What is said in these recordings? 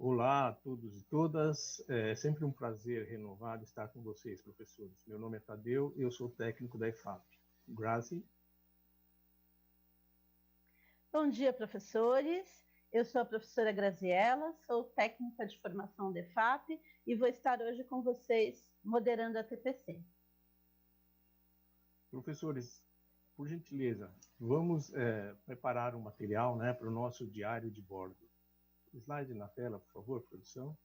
Olá a todos e todas, é sempre um prazer renovado estar com vocês, professores. Meu nome é Tadeu e eu sou técnico da EFAP. Grazi. Bom dia, professores. Eu sou a professora Graziella, sou técnica de formação da EFAP e vou estar hoje com vocês moderando a TPC. Professores, por gentileza, vamos preparar um material para o nosso diário de bordo. Slide na tela, por favor, produção.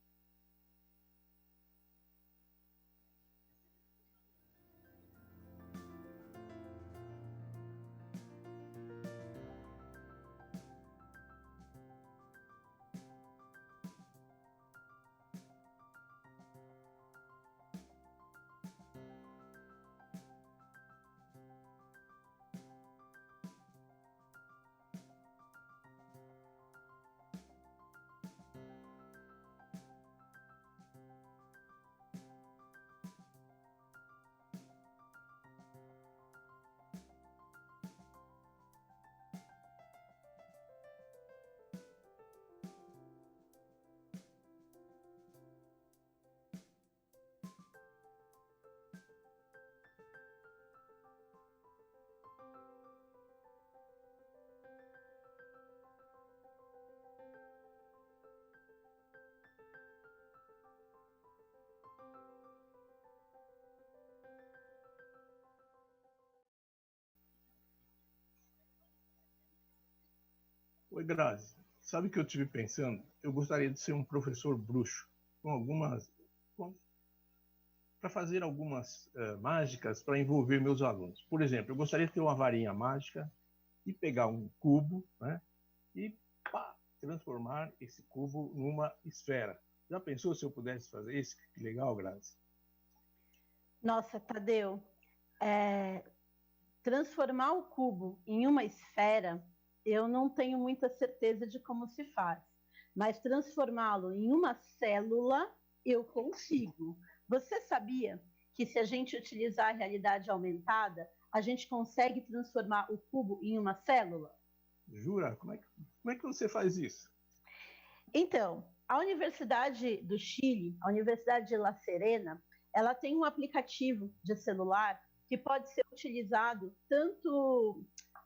Oi, Grazi. Sabe o que eu estive pensando? Eu gostaria de ser um professor bruxo, para fazer algumas mágicas para envolver meus alunos. Por exemplo, eu gostaria de ter uma varinha mágica e pegar um cubo, e transformar esse cubo numa esfera. Já pensou se eu pudesse fazer isso? Que legal, Grazi. Nossa, Tadeu, transformar o cubo em uma esfera, eu não tenho muita certeza de como se faz, mas transformá-lo em uma célula, eu consigo. Você sabia que se a gente utilizar a realidade aumentada, a gente consegue transformar o cubo em uma célula? Jura? Como é que você faz isso? Então, a Universidade do Chile, a Universidade de La Serena, ela tem um aplicativo de celular que pode ser utilizado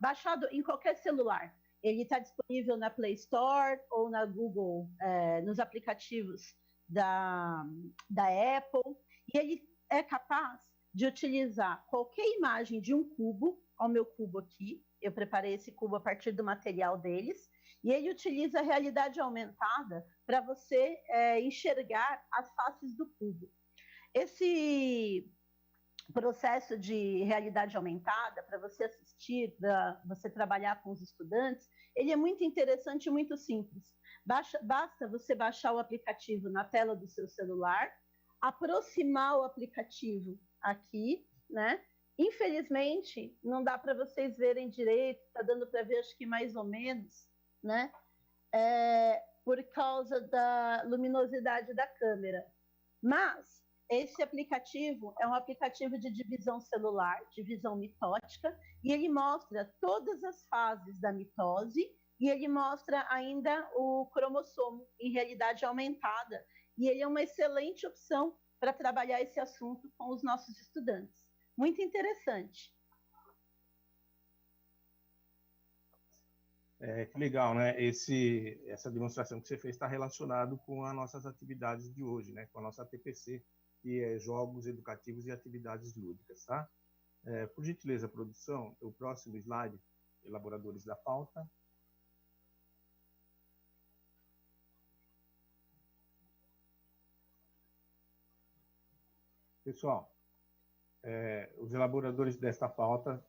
baixado em qualquer celular. Ele está disponível na Play Store ou na Google, nos aplicativos da Apple, e ele é capaz de utilizar qualquer imagem de um cubo, ó, o meu cubo aqui, eu preparei esse cubo a partir do material deles, e ele utiliza a realidade aumentada para você enxergar as faces do cubo. Esse processo de realidade aumentada, para você assistir, para você trabalhar com os estudantes, ele é muito interessante e muito simples. Basta você baixar o aplicativo na tela do seu celular, aproximar o aplicativo aqui, né? Infelizmente, não dá para vocês verem direito, está dando para ver, acho que mais ou menos, né? Por causa da luminosidade da câmera. Mas esse aplicativo é um aplicativo de divisão celular, divisão mitótica, e ele mostra todas as fases da mitose, e ele mostra ainda o cromossomo em realidade aumentada. E ele é uma excelente opção para trabalhar esse assunto com os nossos estudantes. Muito interessante. Que legal, né? Essa demonstração que você fez está relacionado com as nossas atividades de hoje, né? Com a nossa TPC, que é Jogos Educativos e Atividades Lúdicas, tá? Por gentileza, produção, o próximo slide, elaboradores da pauta. Pessoal, os elaboradores desta pauta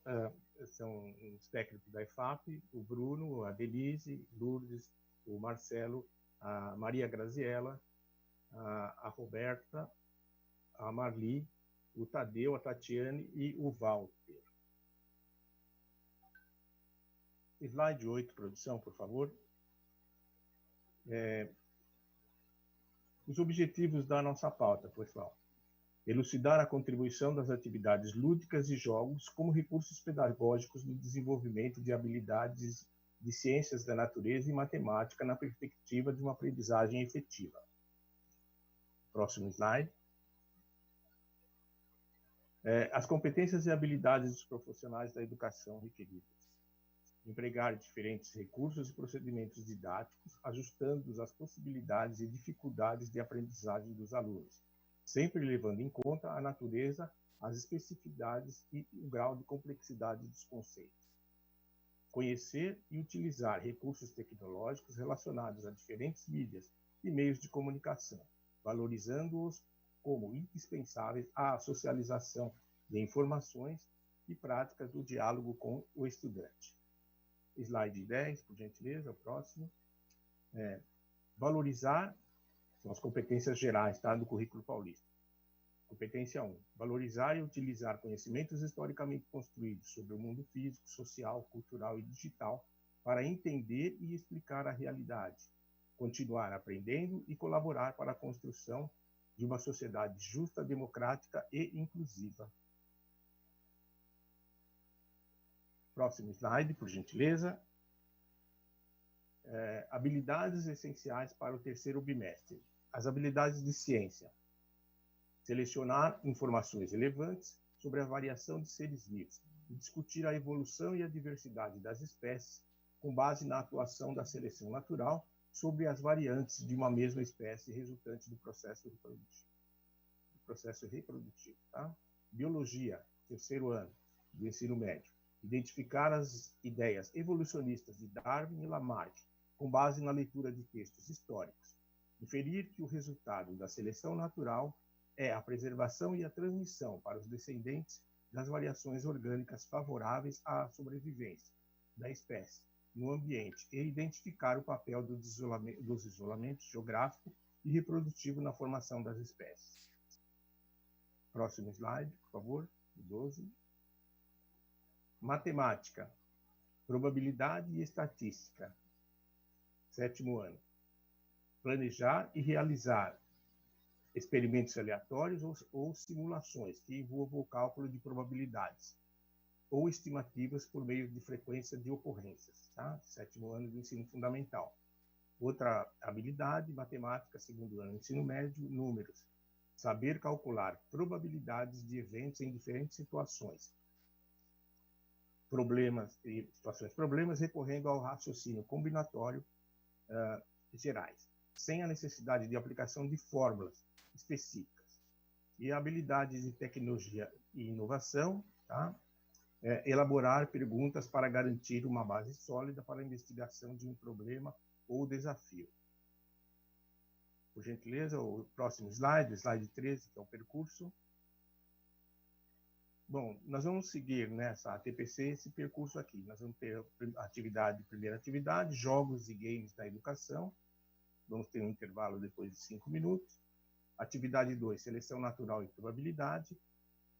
são os técnicos da EFAP, o Bruno, a Denise, Lourdes, o Marcelo, a Maria Graziella, a Roberta, a Marli, o Tadeu, a Tatiane e o Walter. Slide 8, produção, por favor. Os objetivos da nossa pauta, pessoal. Elucidar a contribuição das atividades lúdicas e jogos como recursos pedagógicos no desenvolvimento de habilidades de ciências da natureza e matemática na perspectiva de uma aprendizagem efetiva. Próximo slide. As competências e habilidades dos profissionais da educação requeridas. Empregar diferentes recursos e procedimentos didáticos, ajustando-os às possibilidades e dificuldades de aprendizagem dos alunos, sempre levando em conta a natureza, as especificidades e o grau de complexidade dos conceitos. Conhecer e utilizar recursos tecnológicos relacionados a diferentes mídias e meios de comunicação, valorizando-os como indispensáveis à socialização de informações e práticas do diálogo com o estudante. Slide 10, por gentileza, o próximo. Valorizar, são as competências gerais, tá, do currículo paulista. Competência 1. Valorizar e utilizar conhecimentos historicamente construídos sobre o mundo físico, social, cultural e digital para entender e explicar a realidade, continuar aprendendo e colaborar para a construção de uma sociedade justa, democrática e inclusiva. Próximo slide, por gentileza. Habilidades essenciais para o terceiro bimestre. As habilidades de ciência. Selecionar informações relevantes sobre a variação de seres vivos e discutir a evolução e a diversidade das espécies com base na atuação da seleção natural sobre as variantes de uma mesma espécie resultante do processo reprodutivo. Tá? Biologia, terceiro ano do ensino médio. Identificar as ideias evolucionistas de Darwin e Lamarck com base na leitura de textos históricos. Inferir que o resultado da seleção natural é a preservação e a transmissão para os descendentes das variações orgânicas favoráveis à sobrevivência da espécie no ambiente e identificar o papel dos isolamentos geográfico e reprodutivo na formação das espécies. Próximo slide, por favor, 12. Matemática, probabilidade e estatística. Sétimo ano. Planejar e realizar experimentos aleatórios ou simulações que envolvam o cálculo de probabilidades ou estimativas por meio de frequência de ocorrências. Tá? Sétimo ano do ensino fundamental. Outra habilidade, matemática, segundo ano do ensino médio, números. Saber calcular probabilidades de eventos em diferentes situações. Problemas recorrendo ao raciocínio combinatório gerais, sem a necessidade de aplicação de fórmulas específicas. E habilidades de tecnologia e inovação, tá? Elaborar perguntas para garantir uma base sólida para a investigação de um problema ou desafio. Por gentileza, o próximo slide, slide 13, que é o percurso. Bom, nós vamos seguir nessa TPC esse percurso aqui. Nós vamos ter primeira atividade, jogos e games da educação. Vamos ter um intervalo depois de 5 minutos. Atividade 2, seleção natural e probabilidade.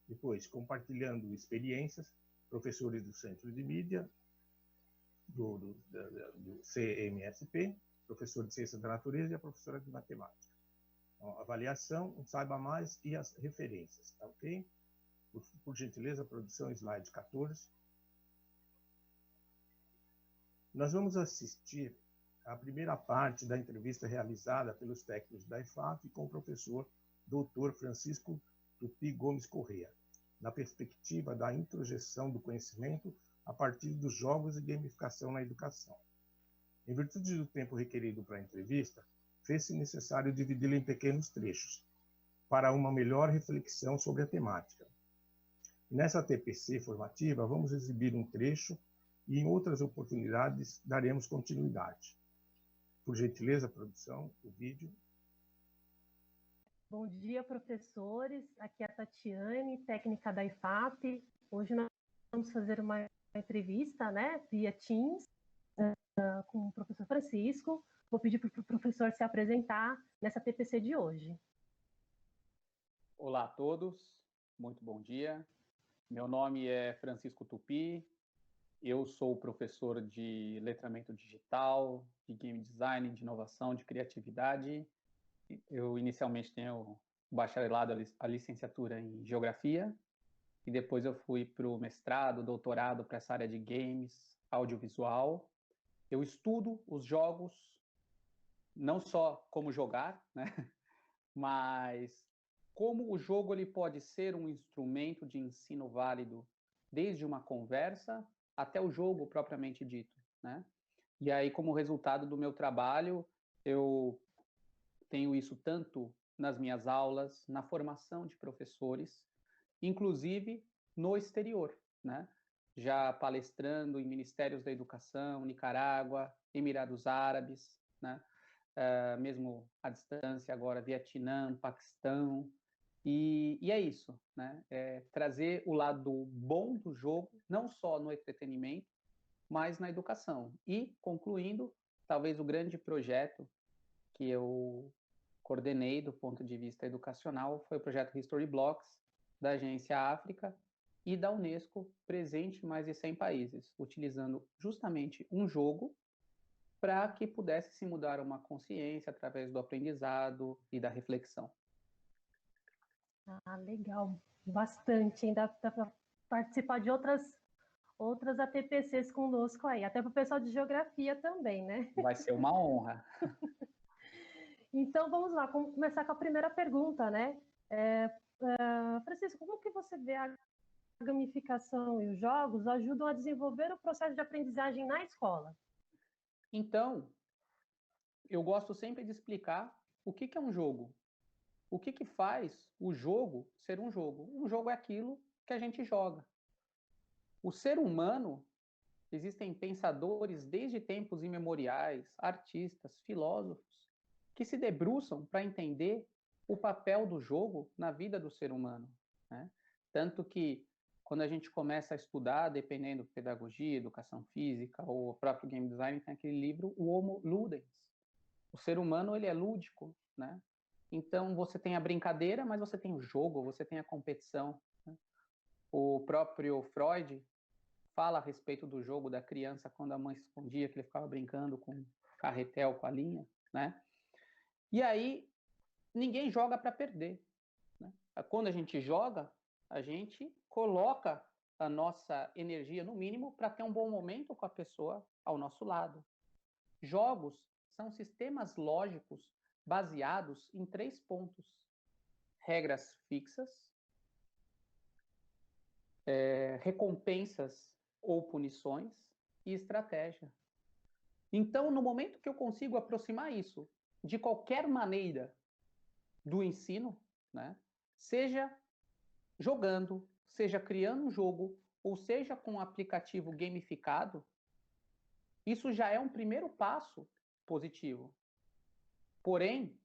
Depois, compartilhando experiências, professores do Centro de Mídia, do CMSP, professor de Ciência da Natureza e a professora de Matemática. Então, avaliação, um saiba mais e as referências, tá ok? Por gentileza, produção, slide 14. Nós vamos assistir à primeira parte da entrevista realizada pelos técnicos da IFAP com o professor Dr. Francisco Tupi Gomes Corrêa, na perspectiva da introjeção do conhecimento a partir dos jogos e gamificação na educação. Em virtude do tempo requerido para a entrevista, fez-se necessário dividi-la em pequenos trechos, para uma melhor reflexão sobre a temática. Nessa TPC formativa, vamos exibir um trecho e em outras oportunidades daremos continuidade. Por gentileza, produção, o vídeo. Bom dia, professores. Aqui é a Tatiane, técnica da IFAP. Hoje nós vamos fazer uma entrevista, via Teams, com o professor Francisco. Vou pedir para o professor se apresentar nessa TPC de hoje. Olá a todos, muito bom dia. Meu nome é Francisco Tupi, eu sou professor de letramento digital, de game design, de inovação, de criatividade. Eu inicialmente tenho o bacharelado, a licenciatura em geografia, e depois eu fui para o mestrado, doutorado para essa área de games, audiovisual. Eu estudo os jogos, não só como jogar, né? Mas como o jogo ele pode ser um instrumento de ensino válido, desde uma conversa até o jogo propriamente dito, né? E aí, como resultado do meu trabalho, eu tenho isso tanto nas minhas aulas, na formação de professores, inclusive no exterior, né? Já palestrando em ministérios da educação, Nicarágua, Emirados Árabes, né? Mesmo à distância agora, Vietnã, Paquistão, e é isso, né? Trazer o lado bom do jogo, não só no entretenimento, mas na educação. E, concluindo, talvez o grande projeto que eu coordenei do ponto de vista educacional foi o projeto History Blocks, da Agência África e da Unesco, presente em mais de 100 países, utilizando justamente um jogo para que pudesse se mudar uma consciência através do aprendizado e da reflexão. Ah, legal. Bastante. Ainda dá para participar de outras ATPCs conosco aí, até para o pessoal de geografia também, né? Vai ser uma honra. Então, vamos lá, vamos começar com a primeira pergunta, né? Francisco, como que você vê a gamificação e os jogos ajudam a desenvolver o processo de aprendizagem na escola? Então, eu gosto sempre de explicar o que é um jogo. O que faz o jogo ser um jogo? Um jogo é aquilo que a gente joga. O ser humano, existem pensadores desde tempos imemoriais, artistas, filósofos, que se debruçam para entender o papel do jogo na vida do ser humano, né? Tanto que, quando a gente começa a estudar, dependendo de pedagogia, educação física ou o próprio game design, tem aquele livro, o Homo Ludens. O ser humano, ele é lúdico, né? Então, você tem a brincadeira, mas você tem o jogo, você tem a competição, né? O próprio Freud fala a respeito do jogo da criança quando a mãe se escondia, que ele ficava brincando com carretel, com a linha, né? E aí, ninguém joga para perder, né? Quando a gente joga, a gente coloca a nossa energia no mínimo para ter um bom momento com a pessoa ao nosso lado. Jogos são sistemas lógicos baseados em 3 pontos: regras fixas, recompensas ou punições e estratégia. Então, no momento que eu consigo aproximar isso de qualquer maneira do ensino, né, seja jogando, seja criando um jogo, ou seja com um aplicativo gamificado, isso já é um primeiro passo positivo. Porém,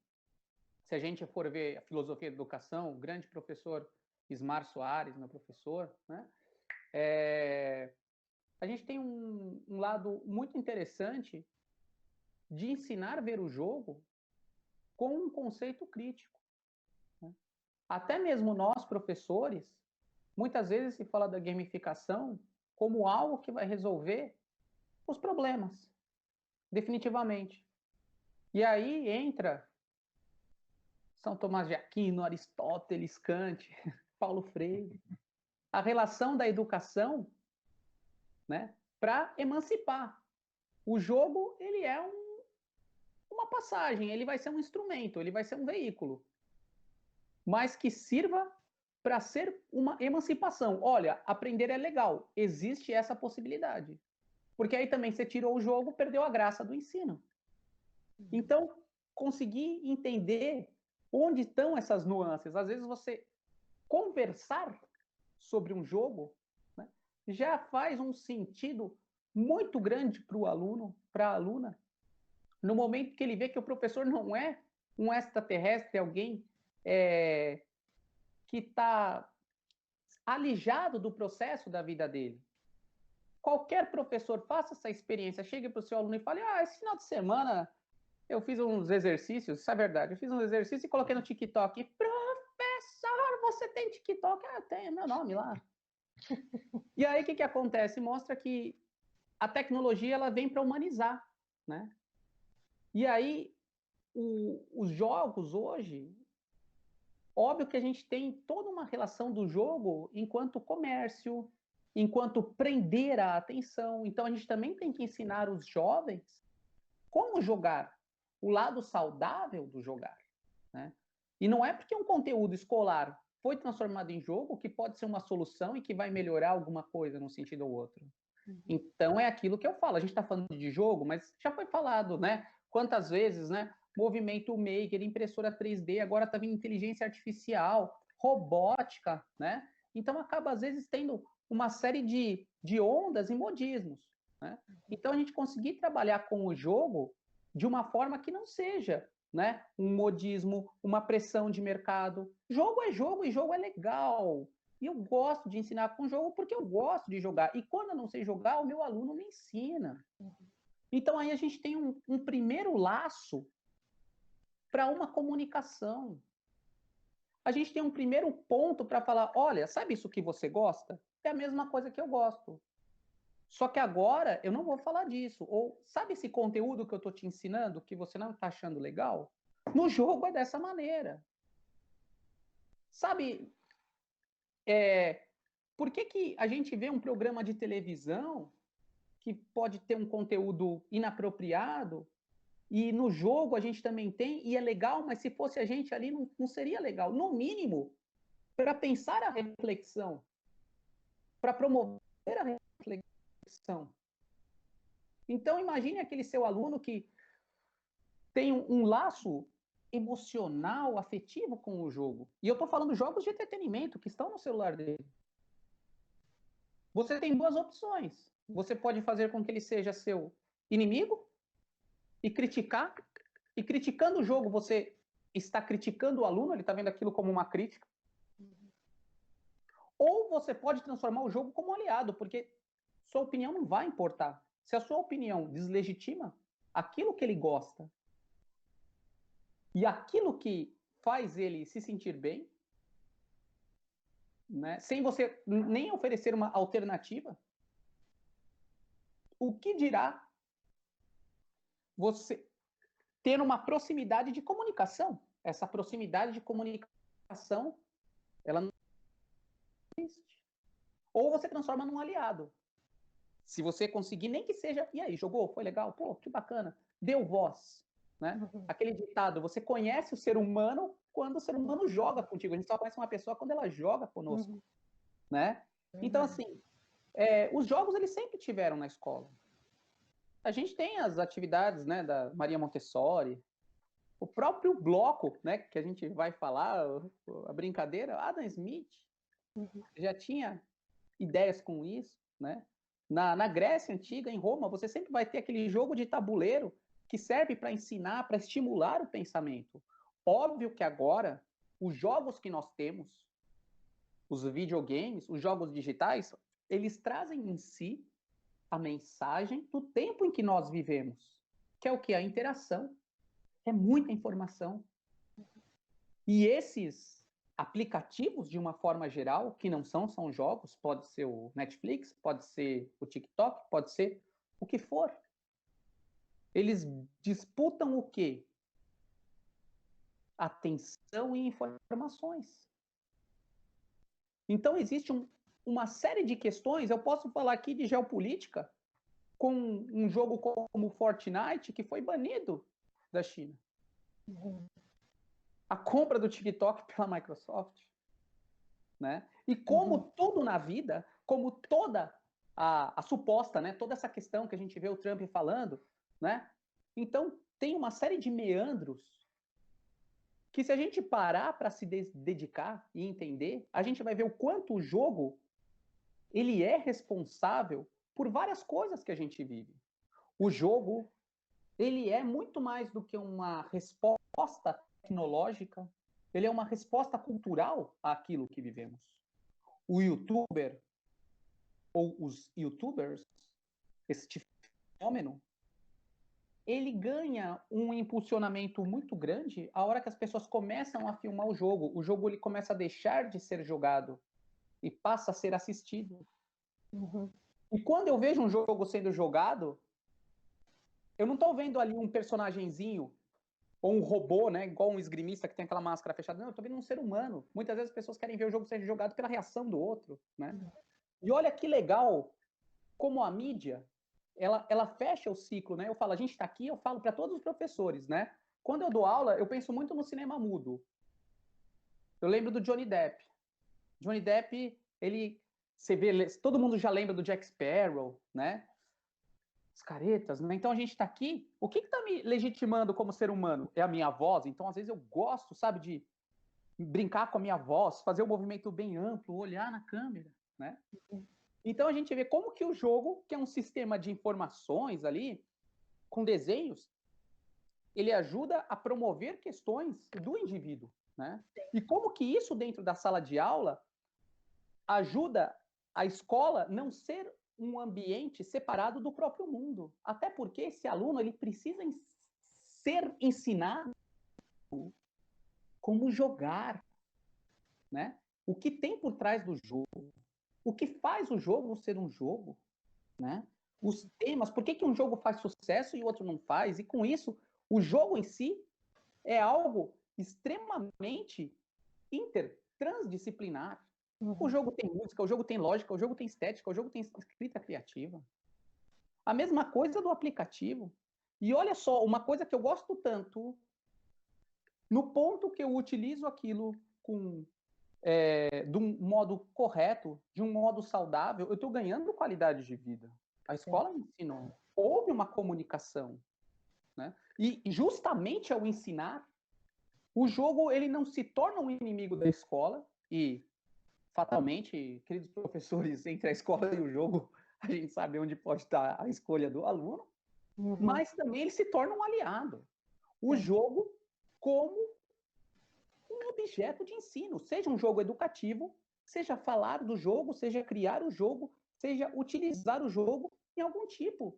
se a gente for ver a filosofia da educação, o grande professor Ismar Soares, meu professor, né, a gente tem um lado muito interessante de ensinar a ver o jogo com um conceito crítico, né? Até mesmo nós, professores, muitas vezes se fala da gamificação como algo que vai resolver os problemas, definitivamente. E aí entra São Tomás de Aquino, Aristóteles, Kant, Paulo Freire, a relação da educação, né, para emancipar. O jogo, ele é uma passagem, ele vai ser um instrumento, ele vai ser um veículo, mas que sirva para ser uma emancipação. Olha, aprender é legal, existe essa possibilidade. Porque aí também você tirou o jogo, perdeu a graça do ensino. Então, conseguir entender onde estão essas nuances. Às vezes você conversar sobre um jogo, né, já faz um sentido muito grande para o aluno, para a aluna, no momento que ele vê que o professor não é um extraterrestre, alguém que está alijado do processo da vida dele. Qualquer professor faça essa experiência, chegue para o seu aluno e fale: esse final de semana eu fiz uns exercícios, isso é verdade, eu fiz uns exercícios e coloquei no TikTok. Professor, você tem TikTok? Tenho, meu nome lá. E aí, o que acontece? Mostra que a tecnologia ela vem para humanizar, né? E aí, os jogos hoje, óbvio que a gente tem toda uma relação do jogo enquanto comércio, enquanto prender a atenção. Então, a gente também tem que ensinar os jovens como jogar, o lado saudável do jogar, né? E não é porque um conteúdo escolar foi transformado em jogo que pode ser uma solução e que vai melhorar alguma coisa num sentido ou outro. Então, é aquilo que eu falo. A gente está falando de jogo, mas já foi falado, né? Quantas vezes, né? Movimento maker, impressora 3D, agora está vindo inteligência artificial, robótica, né? Então, acaba, às vezes, tendo uma série de ondas e modismos, né? Então, a gente conseguir trabalhar com o jogo de uma forma que não seja, né, um modismo, uma pressão de mercado. Jogo é jogo e jogo é legal. E eu gosto de ensinar com jogo porque eu gosto de jogar. E quando eu não sei jogar, o meu aluno me ensina. Então, aí a gente tem um primeiro laço para uma comunicação. A gente tem um primeiro ponto para falar, olha, sabe isso que você gosta? É a mesma coisa que eu gosto. Só que agora eu não vou falar disso. Ou sabe esse conteúdo que eu estou te ensinando que você não está achando legal? No jogo é dessa maneira. Sabe, por que a gente vê um programa de televisão que pode ter um conteúdo inapropriado e no jogo a gente também tem, e é legal, mas se fosse a gente ali não seria legal. No mínimo, para pensar a reflexão, para promover a reflexão. Então, imagine aquele seu aluno que tem um laço emocional, afetivo com o jogo. E eu estou falando jogos de entretenimento que estão no celular dele. Você tem duas opções. Você pode fazer com que ele seja seu inimigo e criticar. E criticando o jogo, você está criticando o aluno, ele está vendo aquilo como uma crítica. Ou você pode transformar o jogo como um aliado, porque sua opinião não vai importar. Se a sua opinião deslegitima aquilo que ele gosta e aquilo que faz ele se sentir bem, né, sem você nem oferecer uma alternativa, o que dirá você ter uma proximidade de comunicação? Essa proximidade de comunicação, ela não existe. Ou você transforma num aliado. Se você conseguir, nem que seja, e aí, jogou? Foi legal? Pô, que bacana. Deu voz, né? Aquele ditado, você conhece o ser humano quando o ser humano joga contigo. A gente só conhece uma pessoa quando ela joga conosco, né? Então, assim, os jogos, eles sempre tiveram na escola. A gente tem as atividades, né, da Maria Montessori, o próprio bloco, né, que a gente vai falar, a brincadeira, Adam Smith já tinha ideias com isso, né? Na Grécia Antiga, em Roma, você sempre vai ter aquele jogo de tabuleiro que serve para ensinar, para estimular o pensamento. Óbvio que agora, os jogos que nós temos, os videogames, os jogos digitais, eles trazem em si a mensagem do tempo em que nós vivemos, que é o que? A interação. É muita informação. E esses aplicativos, de uma forma geral, que não são jogos, pode ser o Netflix, pode ser o TikTok, pode ser o que for. Eles disputam o quê? Atenção e informações. Então, existe uma série de questões. Eu posso falar aqui de geopolítica com um jogo como Fortnite, que foi banido da China. A compra do TikTok pela Microsoft, né? E como tudo na vida, como toda a suposta, né? Toda essa questão que a gente vê o Trump falando, né? Então, tem uma série de meandros que, se a gente parar para se dedicar e entender, a gente vai ver o quanto o jogo ele é responsável por várias coisas que a gente vive. O jogo, ele é muito mais do que uma resposta tecnológica, ele é uma resposta cultural àquilo que vivemos. O youtuber, ou os youtubers, este fenômeno, ele ganha um impulsionamento muito grande a hora que as pessoas começam a filmar o jogo. O jogo ele começa a deixar de ser jogado e passa a ser assistido. E quando eu vejo um jogo sendo jogado, eu não estou vendo ali um personagenzinho ou um robô, né, igual um esgrimista que tem aquela máscara fechada. Não, eu estou vendo um ser humano. Muitas vezes as pessoas querem ver o jogo ser jogado pela reação do outro, né? E olha que legal como a mídia, ela fecha o ciclo, né? Eu falo, a gente está aqui, eu falo para todos os professores, né? Quando eu dou aula, eu penso muito no cinema mudo. Eu lembro do Johnny Depp. Johnny Depp, você vê, todo mundo já lembra do Jack Sparrow, né? As caretas, né? Então a gente está aqui. O que está me legitimando como ser humano? É a minha voz. Então, às vezes, eu gosto, sabe, de brincar com a minha voz, fazer um movimento bem amplo, olhar na câmera, né? Então a gente vê como que o jogo, que é um sistema de informações ali, com desenhos, ele ajuda a promover questões do indivíduo, né? E como que isso dentro da sala de aula ajuda a escola não ser um ambiente separado do próprio mundo. Até porque esse aluno ele precisa ser ensinado como jogar, né? O que tem por trás do jogo, o que faz o jogo ser um jogo, né? Os temas, por que um jogo faz sucesso e o outro não faz? E com isso, o jogo em si é algo extremamente transdisciplinar. O jogo tem música, o jogo tem lógica, o jogo tem estética, o jogo tem escrita criativa. A mesma coisa do aplicativo. E olha só, uma coisa que eu gosto tanto, no ponto que eu utilizo aquilo de um modo correto, de um modo saudável, eu estou ganhando qualidade de vida. A escola me ensinou. Houve uma comunicação, né? E justamente ao ensinar, o jogo ele não se torna um inimigo da escola e fatalmente, queridos professores, entre a escola e o jogo, a gente sabe onde pode estar a escolha do aluno, mas também ele se torna um aliado. O jogo como um objeto de ensino, seja um jogo educativo, seja falar do jogo, seja criar o jogo, seja utilizar o jogo em algum tipo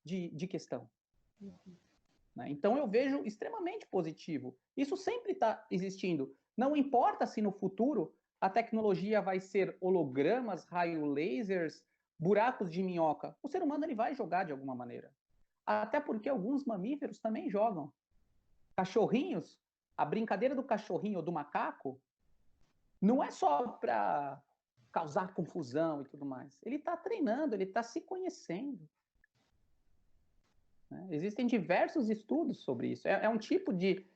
de questão. Então, eu vejo extremamente positivo. Isso sempre está existindo. Não importa se no futuro a tecnologia vai ser hologramas, raio lasers, buracos de minhoca. O ser humano ele vai jogar de alguma maneira. Até porque alguns mamíferos também jogam. Cachorrinhos, a brincadeira do cachorrinho ou do macaco não é só para causar confusão e tudo mais. Ele está treinando, ele está se conhecendo. Existem diversos estudos sobre isso. É um tipo de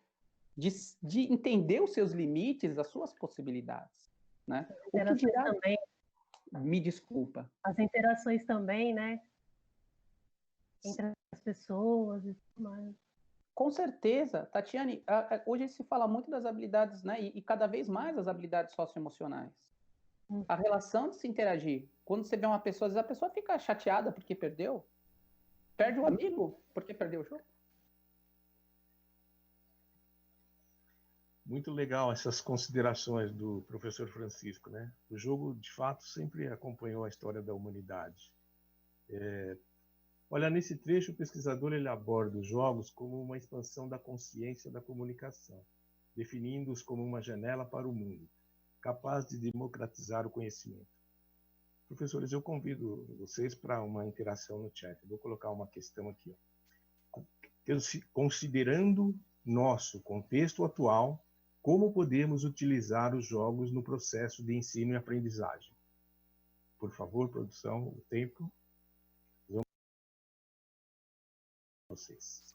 entender os seus limites, as suas possibilidades. Né? O que dirá... também. Me desculpa. As interações também, né? Entre as pessoas e tudo mais. Com certeza. Tatiane, hoje se fala muito das habilidades, né? E cada vez mais as habilidades socioemocionais. A relação de se interagir. Quando você vê uma pessoa, às vezes a pessoa fica chateada porque perdeu. Perde o amigo porque perdeu o jogo. Muito legal essas considerações do professor Francisco, né? O jogo, de fato, sempre acompanhou a história da humanidade. Olha, nesse trecho, o pesquisador ele aborda os jogos como uma expansão da consciência da comunicação, definindo-os como uma janela para o mundo, capaz de democratizar o conhecimento. Professores, eu convido vocês para uma interação no chat. Eu vou colocar uma questão aqui. Considerando nosso contexto atual, como podemos utilizar os jogos no processo de ensino e aprendizagem? Por favor, produção, o tempo. Vamos vocês.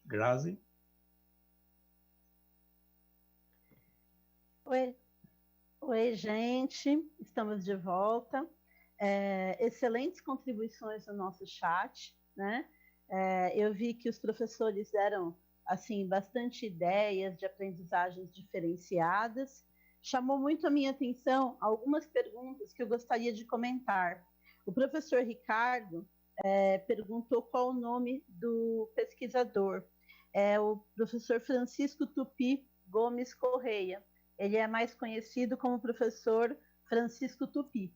Grazi? Oi, gente, estamos de volta. Excelentes contribuições no nosso chat, né? Eu vi que os professores deram assim bastante ideias de aprendizagens diferenciadas. Chamou muito a minha atenção algumas perguntas que eu gostaria de comentar. O professor Ricardo perguntou qual o nome do pesquisador. É o professor Francisco Tupi Gomes Correia. Ele é mais conhecido como professor Francisco Tupi.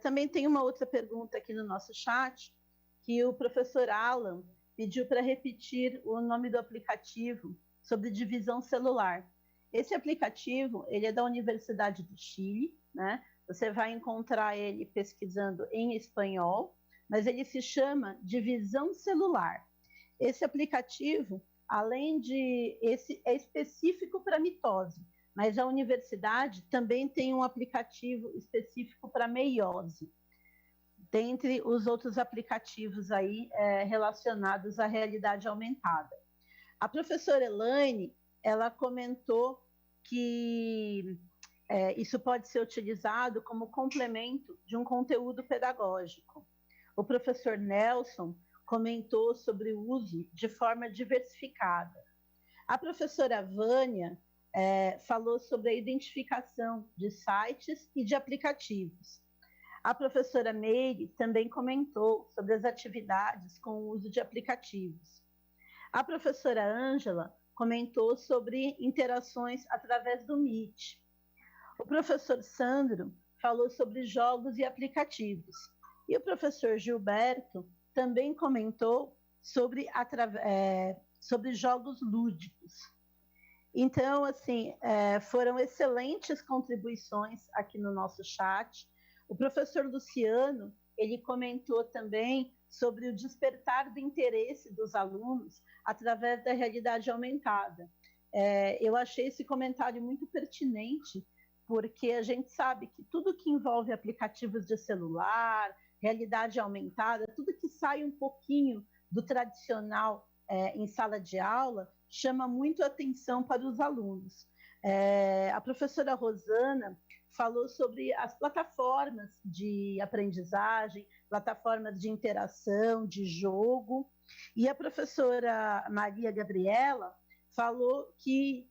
Também tem uma outra pergunta aqui no nosso chat, que o professor Alan pediu para repetir o nome do aplicativo sobre divisão celular. Esse aplicativo, ele é da Universidade do Chile, né? Você vai encontrar ele pesquisando em espanhol, mas ele se chama Divisão Celular. Esse aplicativo, além de... Esse é específico para mitose, mas a universidade também tem um aplicativo específico para meiose, dentre os outros aplicativos aí relacionados à realidade aumentada. A professora Elaine, ela comentou que isso pode ser utilizado como complemento de um conteúdo pedagógico. O professor Nelson comentou sobre o uso de forma diversificada. A professora Vânia falou sobre a identificação de sites e de aplicativos. A professora Meire também comentou sobre as atividades com o uso de aplicativos. A professora Ângela comentou sobre interações através do Meet. O professor Sandro falou sobre jogos e aplicativos. E o professor Gilberto também comentou sobre jogos lúdicos. Então, assim, foram excelentes contribuições aqui no nosso chat. O professor Luciano, ele comentou também sobre o despertar do interesse dos alunos através da realidade aumentada. Eu achei esse comentário muito pertinente, porque a gente sabe que tudo que envolve aplicativos de celular, realidade aumentada, tudo que sai um pouquinho do tradicional em sala de aula, chama muito atenção para os alunos. A professora Rosana falou sobre as plataformas de aprendizagem, plataformas de interação, de jogo, e a professora Maria Gabriela falou que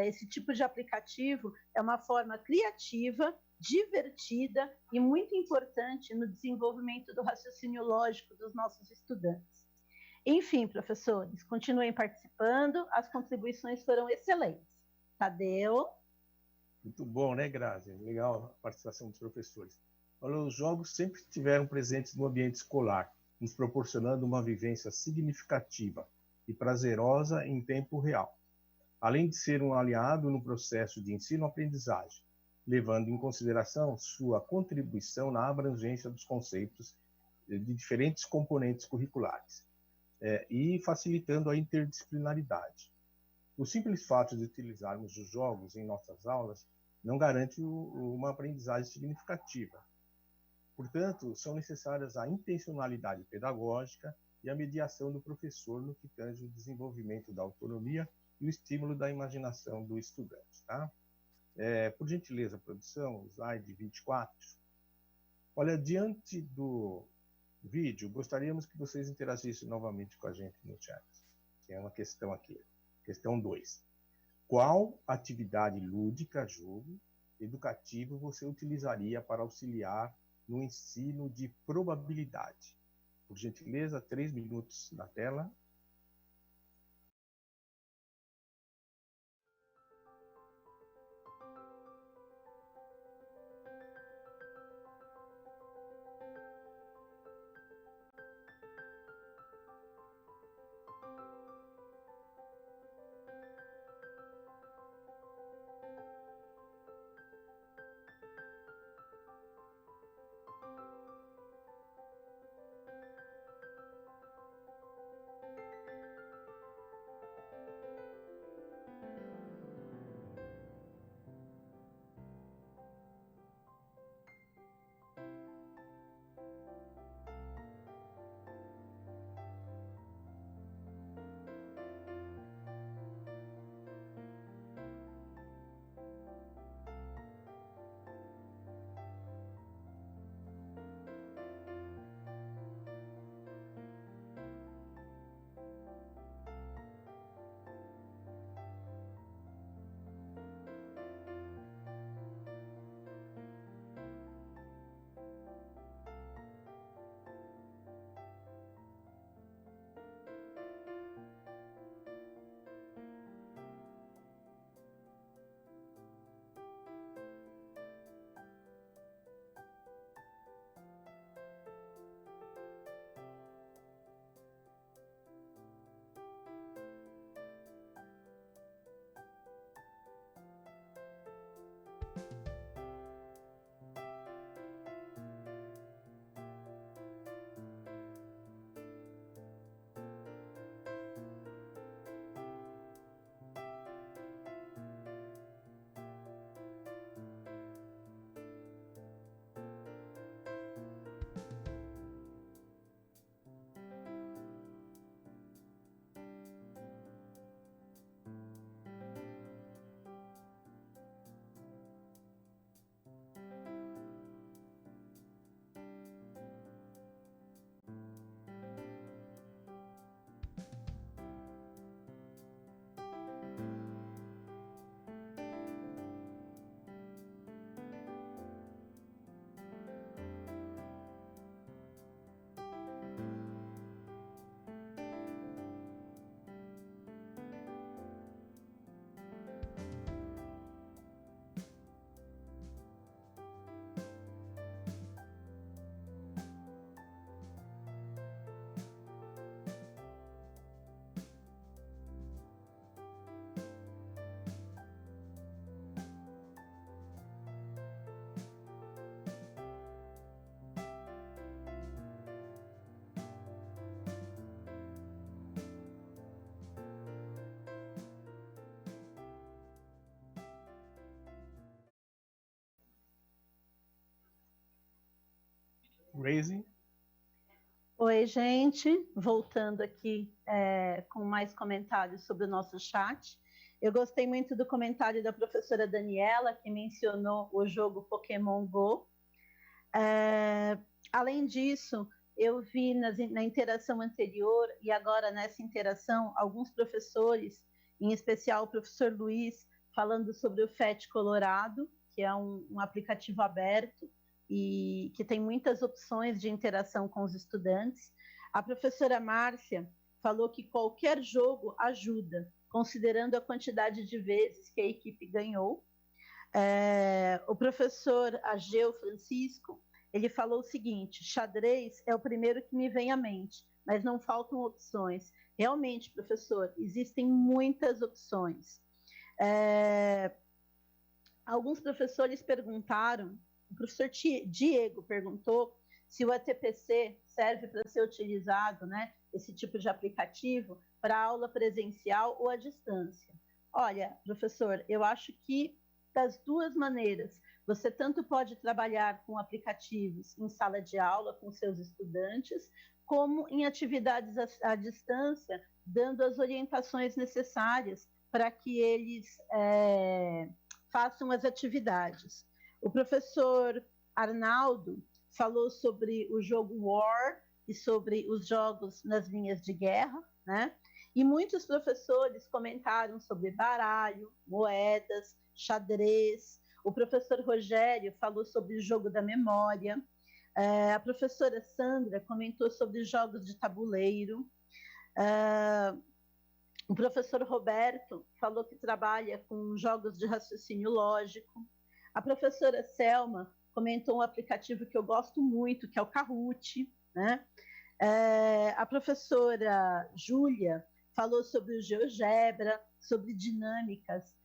esse tipo de aplicativo é uma forma criativa, divertida e muito importante no desenvolvimento do raciocínio lógico dos nossos estudantes. Enfim, professores, continuem participando, as contribuições foram excelentes. Tadeu? Muito bom, né, Grazi? Legal a participação dos professores. Olha, os jogos sempre estiveram presentes no ambiente escolar, nos proporcionando uma vivência significativa e prazerosa em tempo real, além de ser um aliado no processo de ensino-aprendizagem, levando em consideração sua contribuição na abrangência dos conceitos de diferentes componentes curriculares e facilitando a interdisciplinaridade. O simples fato de utilizarmos os jogos em nossas aulas não garante uma aprendizagem significativa. Portanto, são necessárias a intencionalidade pedagógica e a mediação do professor no que tange o desenvolvimento da autonomia e o estímulo da imaginação do estudante. Tá? Por gentileza, produção, slide 24. Olha, diante do vídeo, gostaríamos que vocês interagissem novamente com a gente no chat. Tem uma questão aqui. Questão 2. Qual atividade lúdica, jogo, educativo você utilizaria para auxiliar no ensino de probabilidade? Por gentileza, 3 minutos na tela. Raising. Oi, gente. Voltando aqui com mais comentários sobre o nosso chat. Eu gostei muito do comentário da professora Daniela, que mencionou o jogo Pokémon Go. Além disso, eu vi na interação anterior e agora nessa interação, alguns professores, em especial o professor Luiz, falando sobre o FET Colorado, que é um aplicativo aberto e que tem muitas opções de interação com os estudantes. A professora Márcia falou que qualquer jogo ajuda, considerando a quantidade de vezes que a equipe ganhou. O professor Ageu Francisco, ele falou o seguinte: xadrez é o primeiro que me vem à mente, mas não faltam opções. Realmente, professor, existem muitas opções. Alguns professores perguntaram, o professor Diego perguntou se o ATPC serve para ser utilizado, né, esse tipo de aplicativo, para aula presencial ou à distância. Olha, professor, eu acho que das duas maneiras, você tanto pode trabalhar com aplicativos em sala de aula com seus estudantes, como em atividades à distância, dando as orientações necessárias para que eles façam as atividades. O professor Arnaldo falou sobre o jogo War e sobre os jogos nas linhas de guerra, né? E muitos professores comentaram sobre baralho, moedas, xadrez. O professor Rogério falou sobre o jogo da memória. A professora Sandra comentou sobre jogos de tabuleiro. O professor Roberto falou que trabalha com jogos de raciocínio lógico. A professora Selma comentou um aplicativo que eu gosto muito, que é o Kahoot, né? A professora Júlia falou sobre o GeoGebra, sobre dinâmicas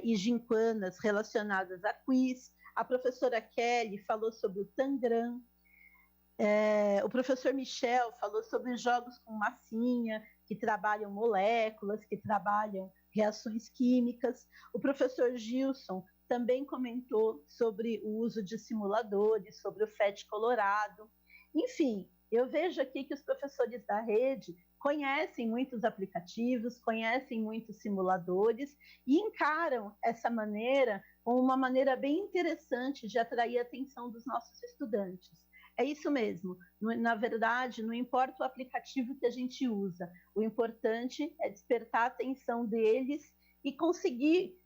e gincanas relacionadas a quiz. A professora Kelly falou sobre o Tangram. O professor Michel falou sobre jogos com massinha, que trabalham moléculas, que trabalham reações químicas. O professor Gilson também comentou sobre o uso de simuladores, sobre o FET Colorado. Enfim, eu vejo aqui que os professores da rede conhecem muitos aplicativos, conhecem muitos simuladores e encaram essa maneira como uma maneira bem interessante de atrair a atenção dos nossos estudantes. É isso mesmo. Na verdade, não importa o aplicativo que a gente usa, o importante é despertar a atenção deles e conseguir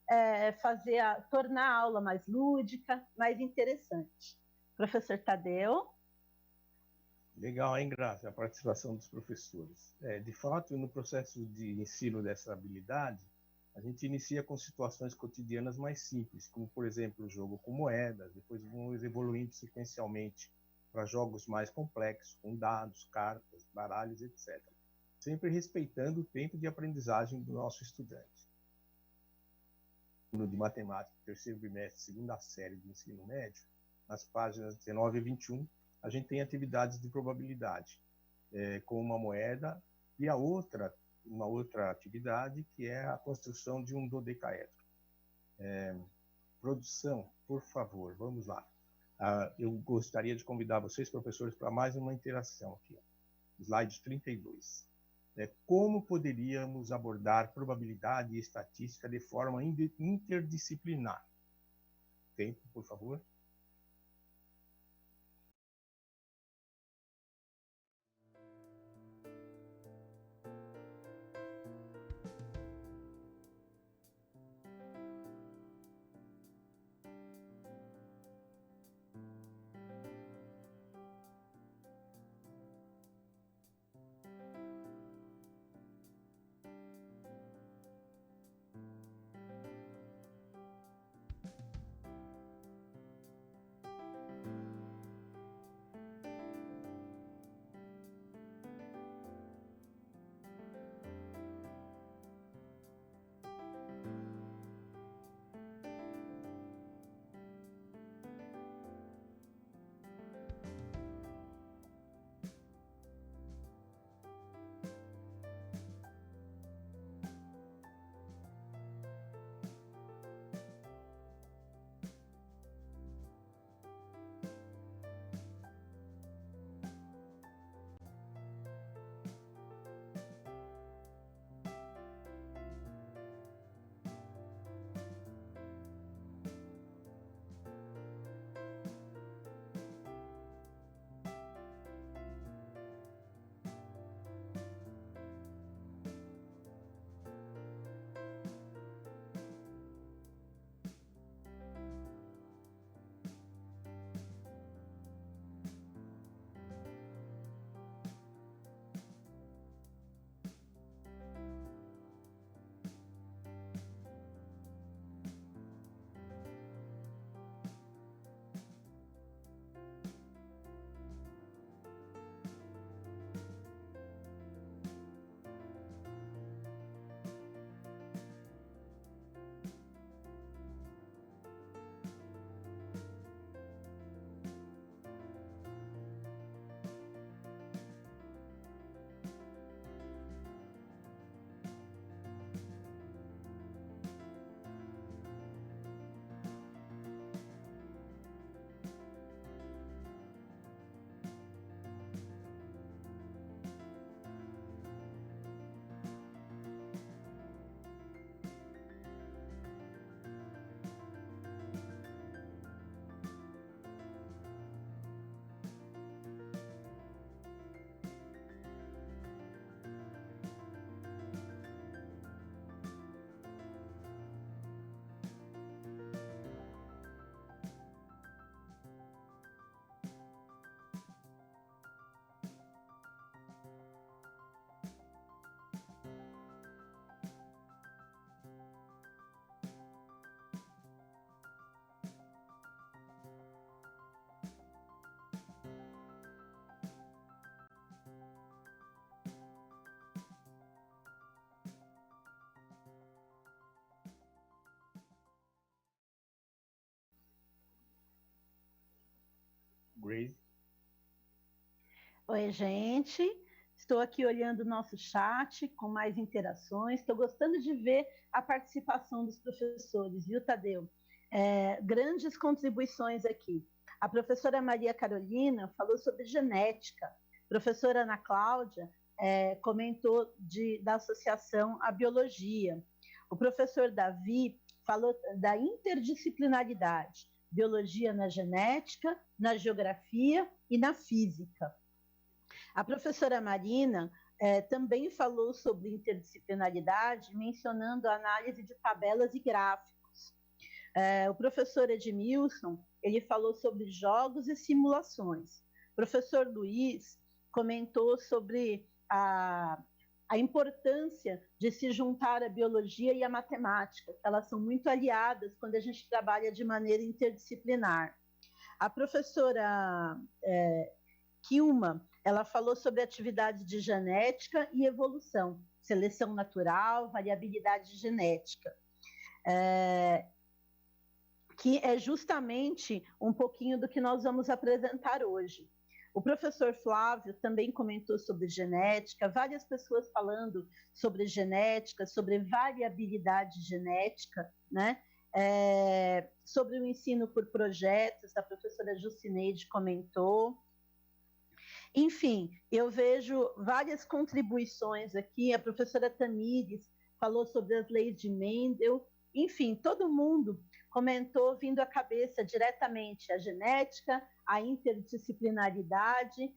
tornar a aula mais lúdica, mais interessante. Professor Tadeu? Legal, hein, Graça, a participação dos professores. De fato, no processo de ensino dessa habilidade, a gente inicia com situações cotidianas mais simples, como, por exemplo, o jogo com moedas, depois vamos evoluindo sequencialmente para jogos mais complexos, com dados, cartas, baralhos, etc. Sempre respeitando o tempo de aprendizagem do nosso estudante. No de matemática, terceiro bimestre, segunda série do ensino médio, nas páginas 19 e 21, a gente tem atividades de probabilidade, com uma moeda, e uma outra atividade, que é a construção de um dodecaedro. Produção, por favor, vamos lá. Eu gostaria de convidar vocês, professores, para mais uma interação aqui. Slide 32. Como poderíamos abordar probabilidade e estatística de forma interdisciplinar? Tempo, por favor. Oi, gente. Estou aqui olhando o nosso chat com mais interações. Estou gostando de ver a participação dos professores, viu, Tadeu? Grandes contribuições aqui. A professora Maria Carolina falou sobre genética. A professora Ana Cláudia comentou da associação à biologia. O professor Davi falou da interdisciplinaridade, biologia na genética, na geografia e na física. A professora Marina também falou sobre interdisciplinaridade, mencionando a análise de tabelas e gráficos. O professor Edmilson, ele falou sobre jogos e simulações. O professor Luiz comentou sobre a importância de se juntar a biologia e a matemática, que elas são muito aliadas quando a gente trabalha de maneira interdisciplinar. A professora Kilma, ela falou sobre atividades de genética e evolução, seleção natural, variabilidade genética, que é justamente um pouquinho do que nós vamos apresentar hoje. O professor Flávio também comentou sobre genética, várias pessoas falando sobre genética, sobre variabilidade genética, né? Sobre o ensino por projetos, a professora Jucineide comentou. Enfim, eu vejo várias contribuições aqui, a professora Tamires falou sobre as leis de Mendel, enfim, todo mundo comentou vindo à cabeça diretamente a genética, a interdisciplinaridade,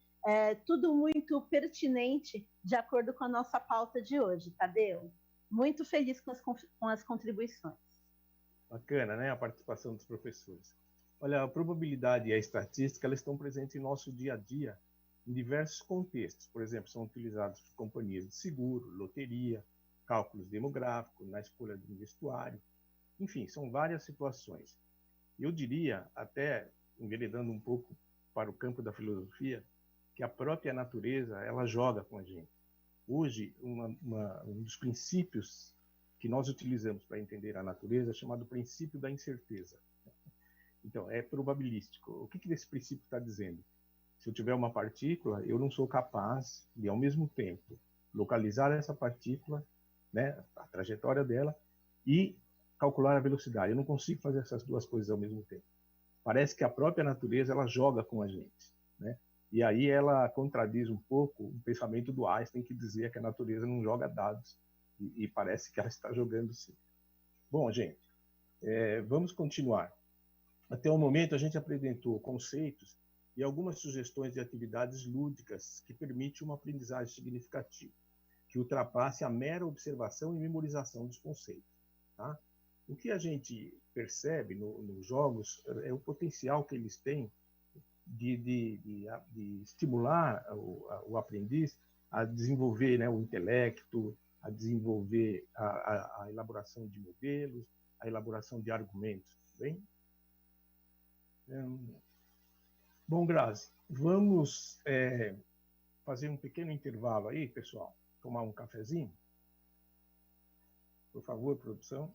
tudo muito pertinente de acordo com a nossa pauta de hoje, Tadeu. Muito feliz com as contribuições. Bacana, né, a participação dos professores. Olha, a probabilidade e a estatística, elas estão presentes em nosso dia a dia, em diversos contextos. Por exemplo, são utilizados por companhias de seguro, loteria, cálculos demográficos, na escolha de um vestuário. Enfim, são várias situações. Eu diria, até enveredando um pouco para o campo da filosofia, que a própria natureza, ela joga com a gente. Hoje, um dos princípios que nós utilizamos para entender a natureza é chamado princípio da incerteza. Então, é probabilístico. O que esse princípio está dizendo? Se eu tiver uma partícula, eu não sou capaz de, ao mesmo tempo, localizar essa partícula, né, a trajetória dela, e calcular a velocidade. Eu não consigo fazer essas duas coisas ao mesmo tempo. Parece que a própria natureza, ela joga com a gente, né? E aí ela contradiz um pouco o pensamento do Einstein, que dizia que a natureza não joga dados, e parece que ela está jogando sim. Bom, gente, vamos continuar. Até o momento, a gente apresentou conceitos e algumas sugestões de atividades lúdicas que permitem uma aprendizagem significativa, que ultrapasse a mera observação e memorização dos conceitos. Tá? O que a gente percebe nos jogos é o potencial que eles têm de estimular o aprendiz a desenvolver, né, o intelecto, a desenvolver a elaboração de modelos, a elaboração de argumentos. Bem? Bom, Grazi, vamos fazer um pequeno intervalo aí, pessoal, tomar um cafezinho. Por favor, produção.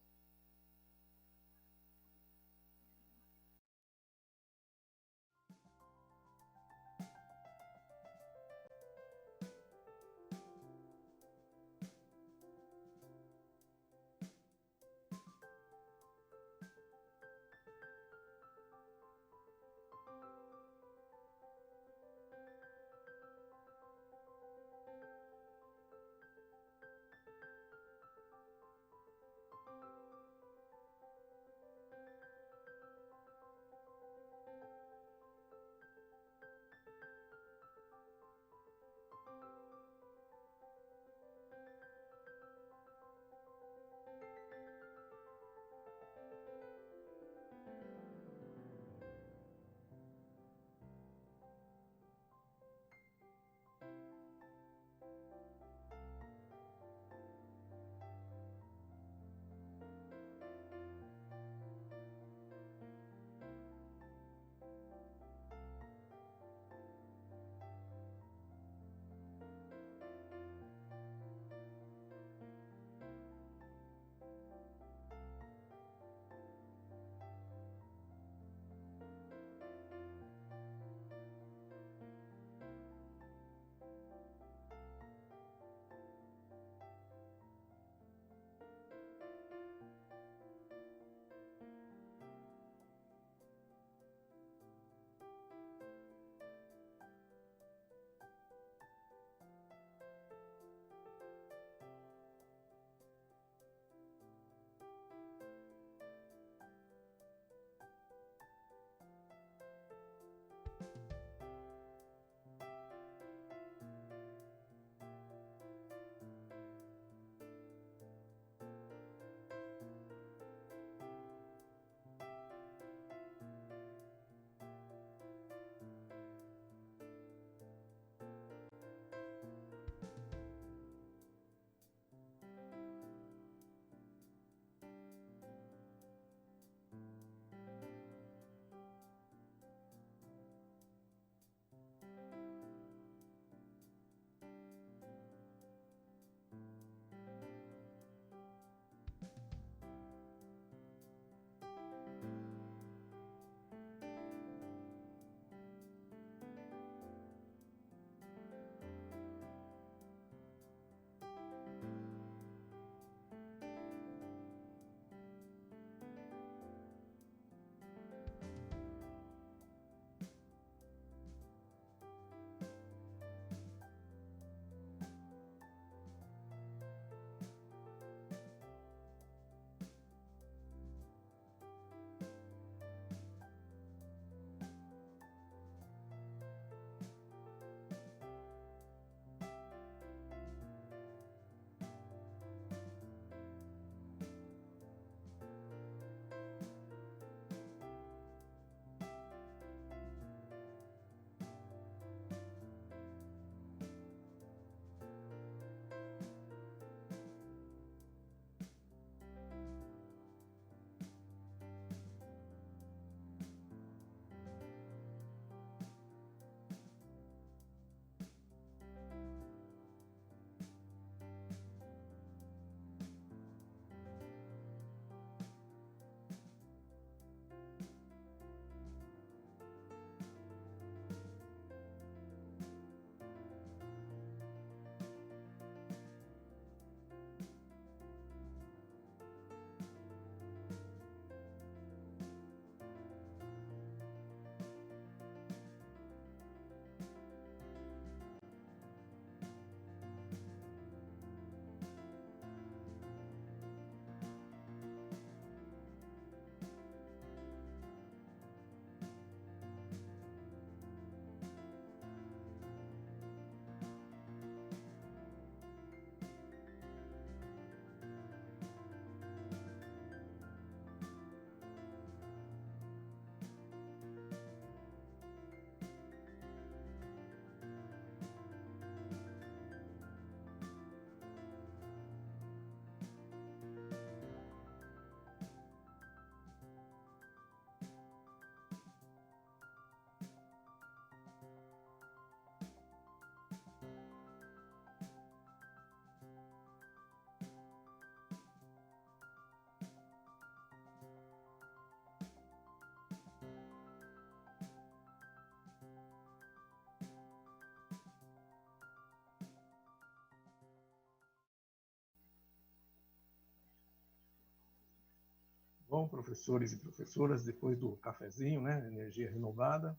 Bom, professores e professoras, depois do cafezinho, né? Energia renovada.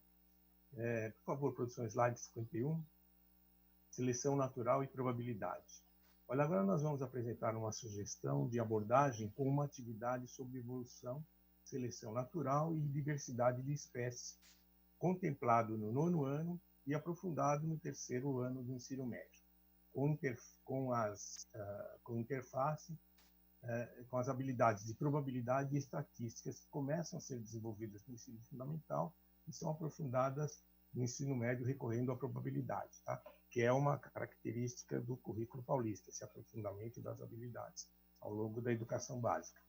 Por favor, produção slide 51. Seleção natural e probabilidade. Olha, agora nós vamos apresentar uma sugestão de abordagem com uma atividade sobre evolução, seleção natural e diversidade de espécies, contemplado no 9º ano e aprofundado no 3º ano do ensino médio, com interface com as habilidades de probabilidade e estatísticas que começam a ser desenvolvidas no ensino fundamental e são aprofundadas no ensino médio recorrendo à probabilidade, tá? Que é uma característica do currículo paulista, esse aprofundamento das habilidades ao longo da educação básica.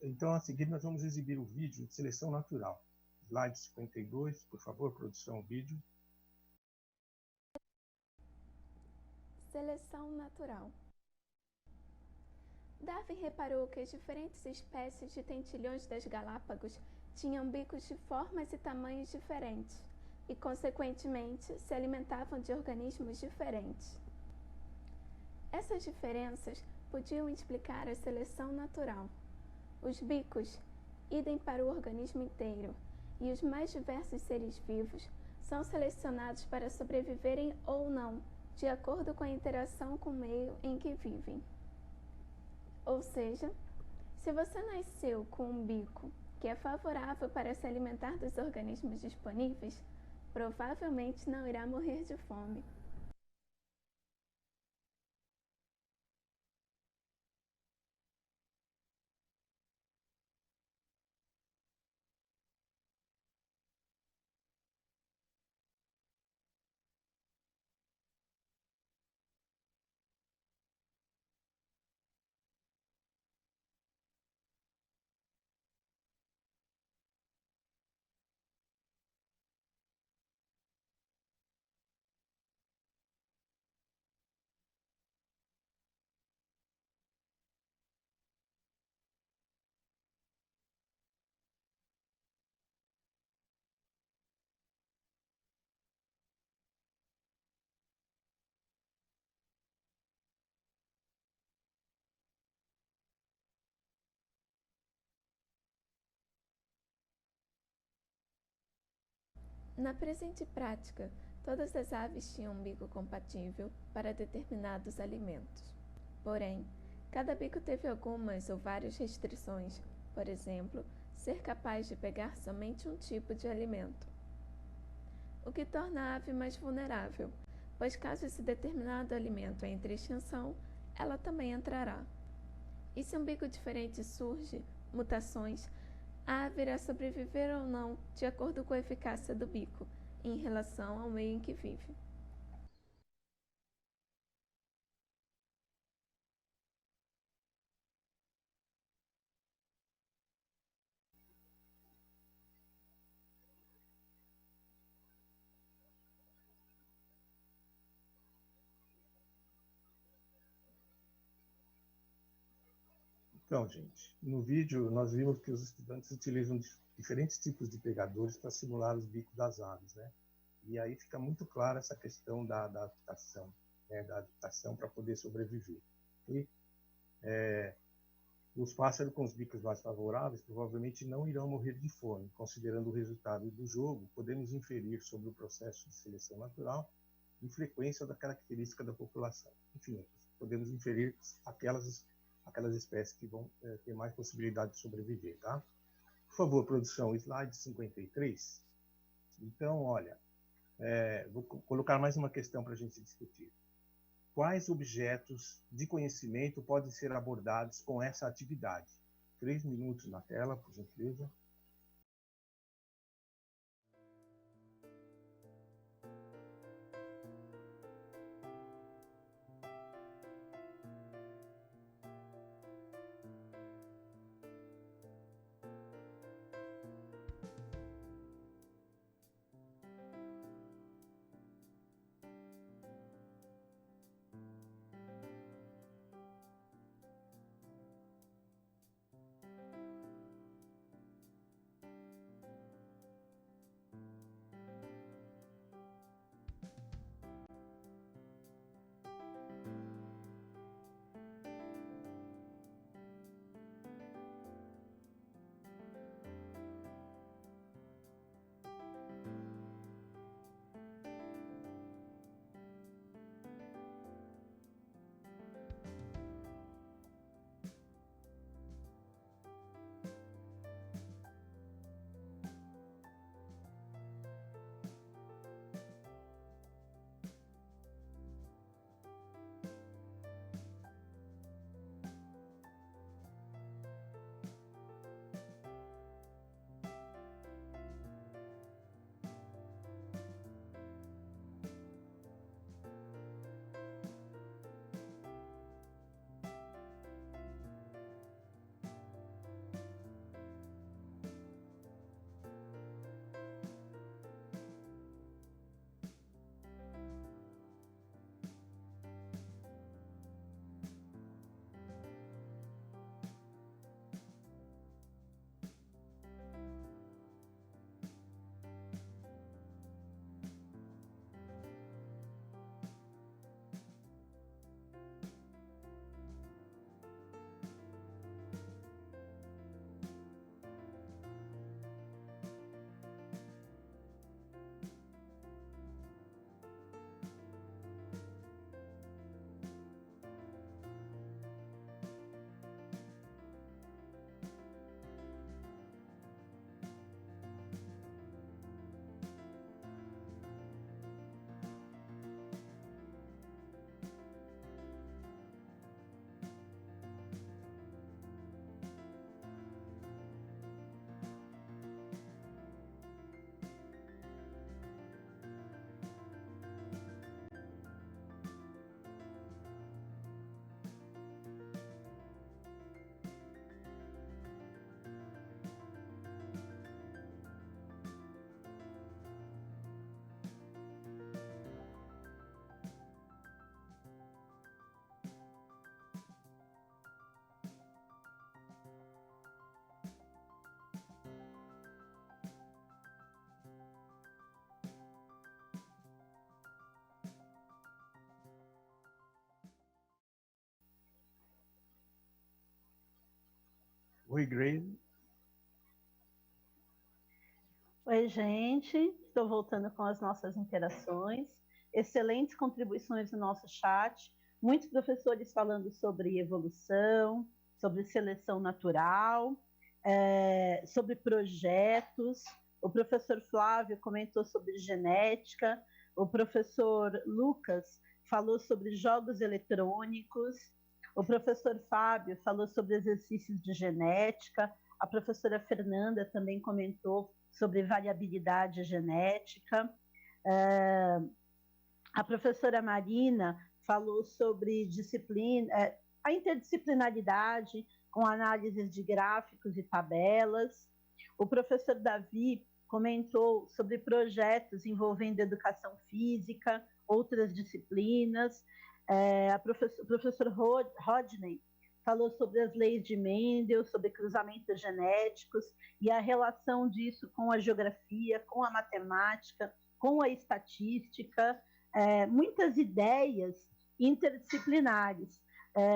Então, a seguir, nós vamos exibir o vídeo de seleção natural. Slide 52, por favor, produção, vídeo. Seleção natural. Darwin reparou que as diferentes espécies de tentilhões das Galápagos tinham bicos de formas e tamanhos diferentes e, consequentemente, se alimentavam de organismos diferentes. Essas diferenças podiam explicar a seleção natural. Os bicos, idem para o organismo inteiro, e os mais diversos seres vivos são selecionados para sobreviverem ou não, de acordo com a interação com o meio em que vivem. Ou seja, se você nasceu com um bico que é favorável para se alimentar dos organismos disponíveis, provavelmente não irá morrer de fome. Na presente prática, todas as aves tinham um bico compatível para determinados alimentos. Porém, cada bico teve algumas ou várias restrições, por exemplo, ser capaz de pegar somente um tipo de alimento, o que torna a ave mais vulnerável, pois caso esse determinado alimento entre em extinção, ela também entrará. E se um bico diferente surge, mutações, a ave irá sobreviver ou não de acordo com a eficácia do bico em relação ao meio em que vive. Então, gente, no vídeo nós vimos que os estudantes utilizam diferentes tipos de pegadores para simular os bicos das aves, né? E aí fica muito clara essa questão da adaptação, né? Da adaptação para poder sobreviver. E os pássaros com os bicos mais favoráveis provavelmente não irão morrer de fome. Considerando o resultado do jogo, podemos inferir sobre o processo de seleção natural e frequência da característica da população. Enfim, podemos inferir aquelas espécies que vão ter mais possibilidade de sobreviver, tá? Por favor, produção, slide 53. Então, olha, vou colocar mais uma questão para a gente discutir. Quais objetos de conhecimento podem ser abordados com essa atividade? 3 minutos na tela, por gentileza. Oi, Grace. Oi, gente. Estou voltando com as nossas interações. Excelentes contribuições no nosso chat. Muitos professores falando sobre evolução, sobre seleção natural, sobre projetos. O professor Flávio comentou sobre genética. O professor Lucas falou sobre jogos eletrônicos. O professor Fábio falou sobre exercícios de genética. A professora Fernanda também comentou sobre variabilidade genética. A professora Marina falou sobre disciplina, a interdisciplinaridade com análises de gráficos e tabelas. O professor Davi comentou sobre projetos envolvendo educação física, outras disciplinas. O professor Rodney falou sobre as leis de Mendel, sobre cruzamentos genéticos e a relação disso com a geografia, com a matemática, com a estatística, muitas ideias interdisciplinares.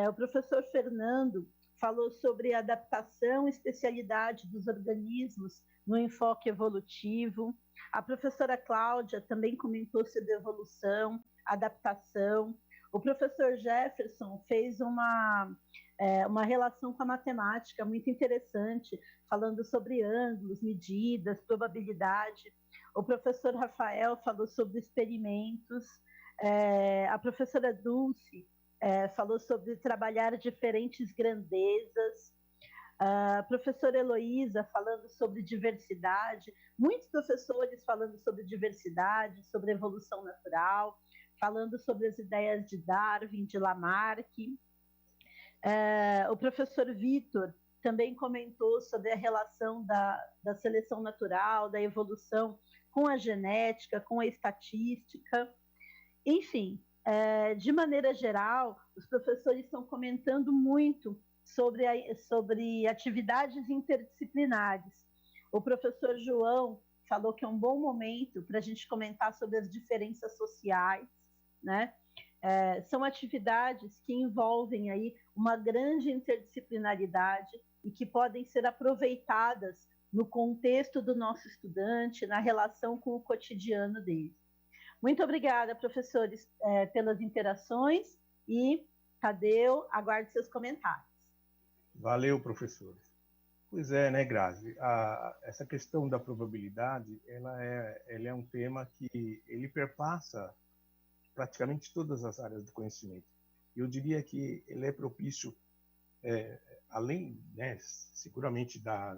O professor Fernando falou sobre a adaptação e especialidade dos organismos no enfoque evolutivo. A professora Cláudia também comentou sobre evolução, adaptação. O professor Jefferson fez uma relação com a matemática muito interessante, falando sobre ângulos, medidas, probabilidade. O professor Rafael falou sobre experimentos. A professora Dulce falou sobre trabalhar diferentes grandezas. A professora Heloísa falando sobre diversidade. Muitos professores falando sobre diversidade, sobre evolução natural, falando sobre as ideias de Darwin, de Lamarck. O professor Vitor também comentou sobre a relação da seleção natural, da evolução com a genética, com a estatística. Enfim, de maneira geral, os professores estão comentando muito sobre atividades interdisciplinares. O professor João falou que é um bom momento para a gente comentar sobre as diferenças sociais, né? São atividades que envolvem aí uma grande interdisciplinaridade e que podem ser aproveitadas no contexto do nosso estudante, na relação com o cotidiano dele. Muito obrigada, professores, pelas interações e, Tadeu, aguardo seus comentários. Valeu, professores. Pois é, né, Grazi? Essa questão da probabilidade, ela é um tema que ele perpassa praticamente todas as áreas do conhecimento. Eu diria que ele é propício, além, né, seguramente da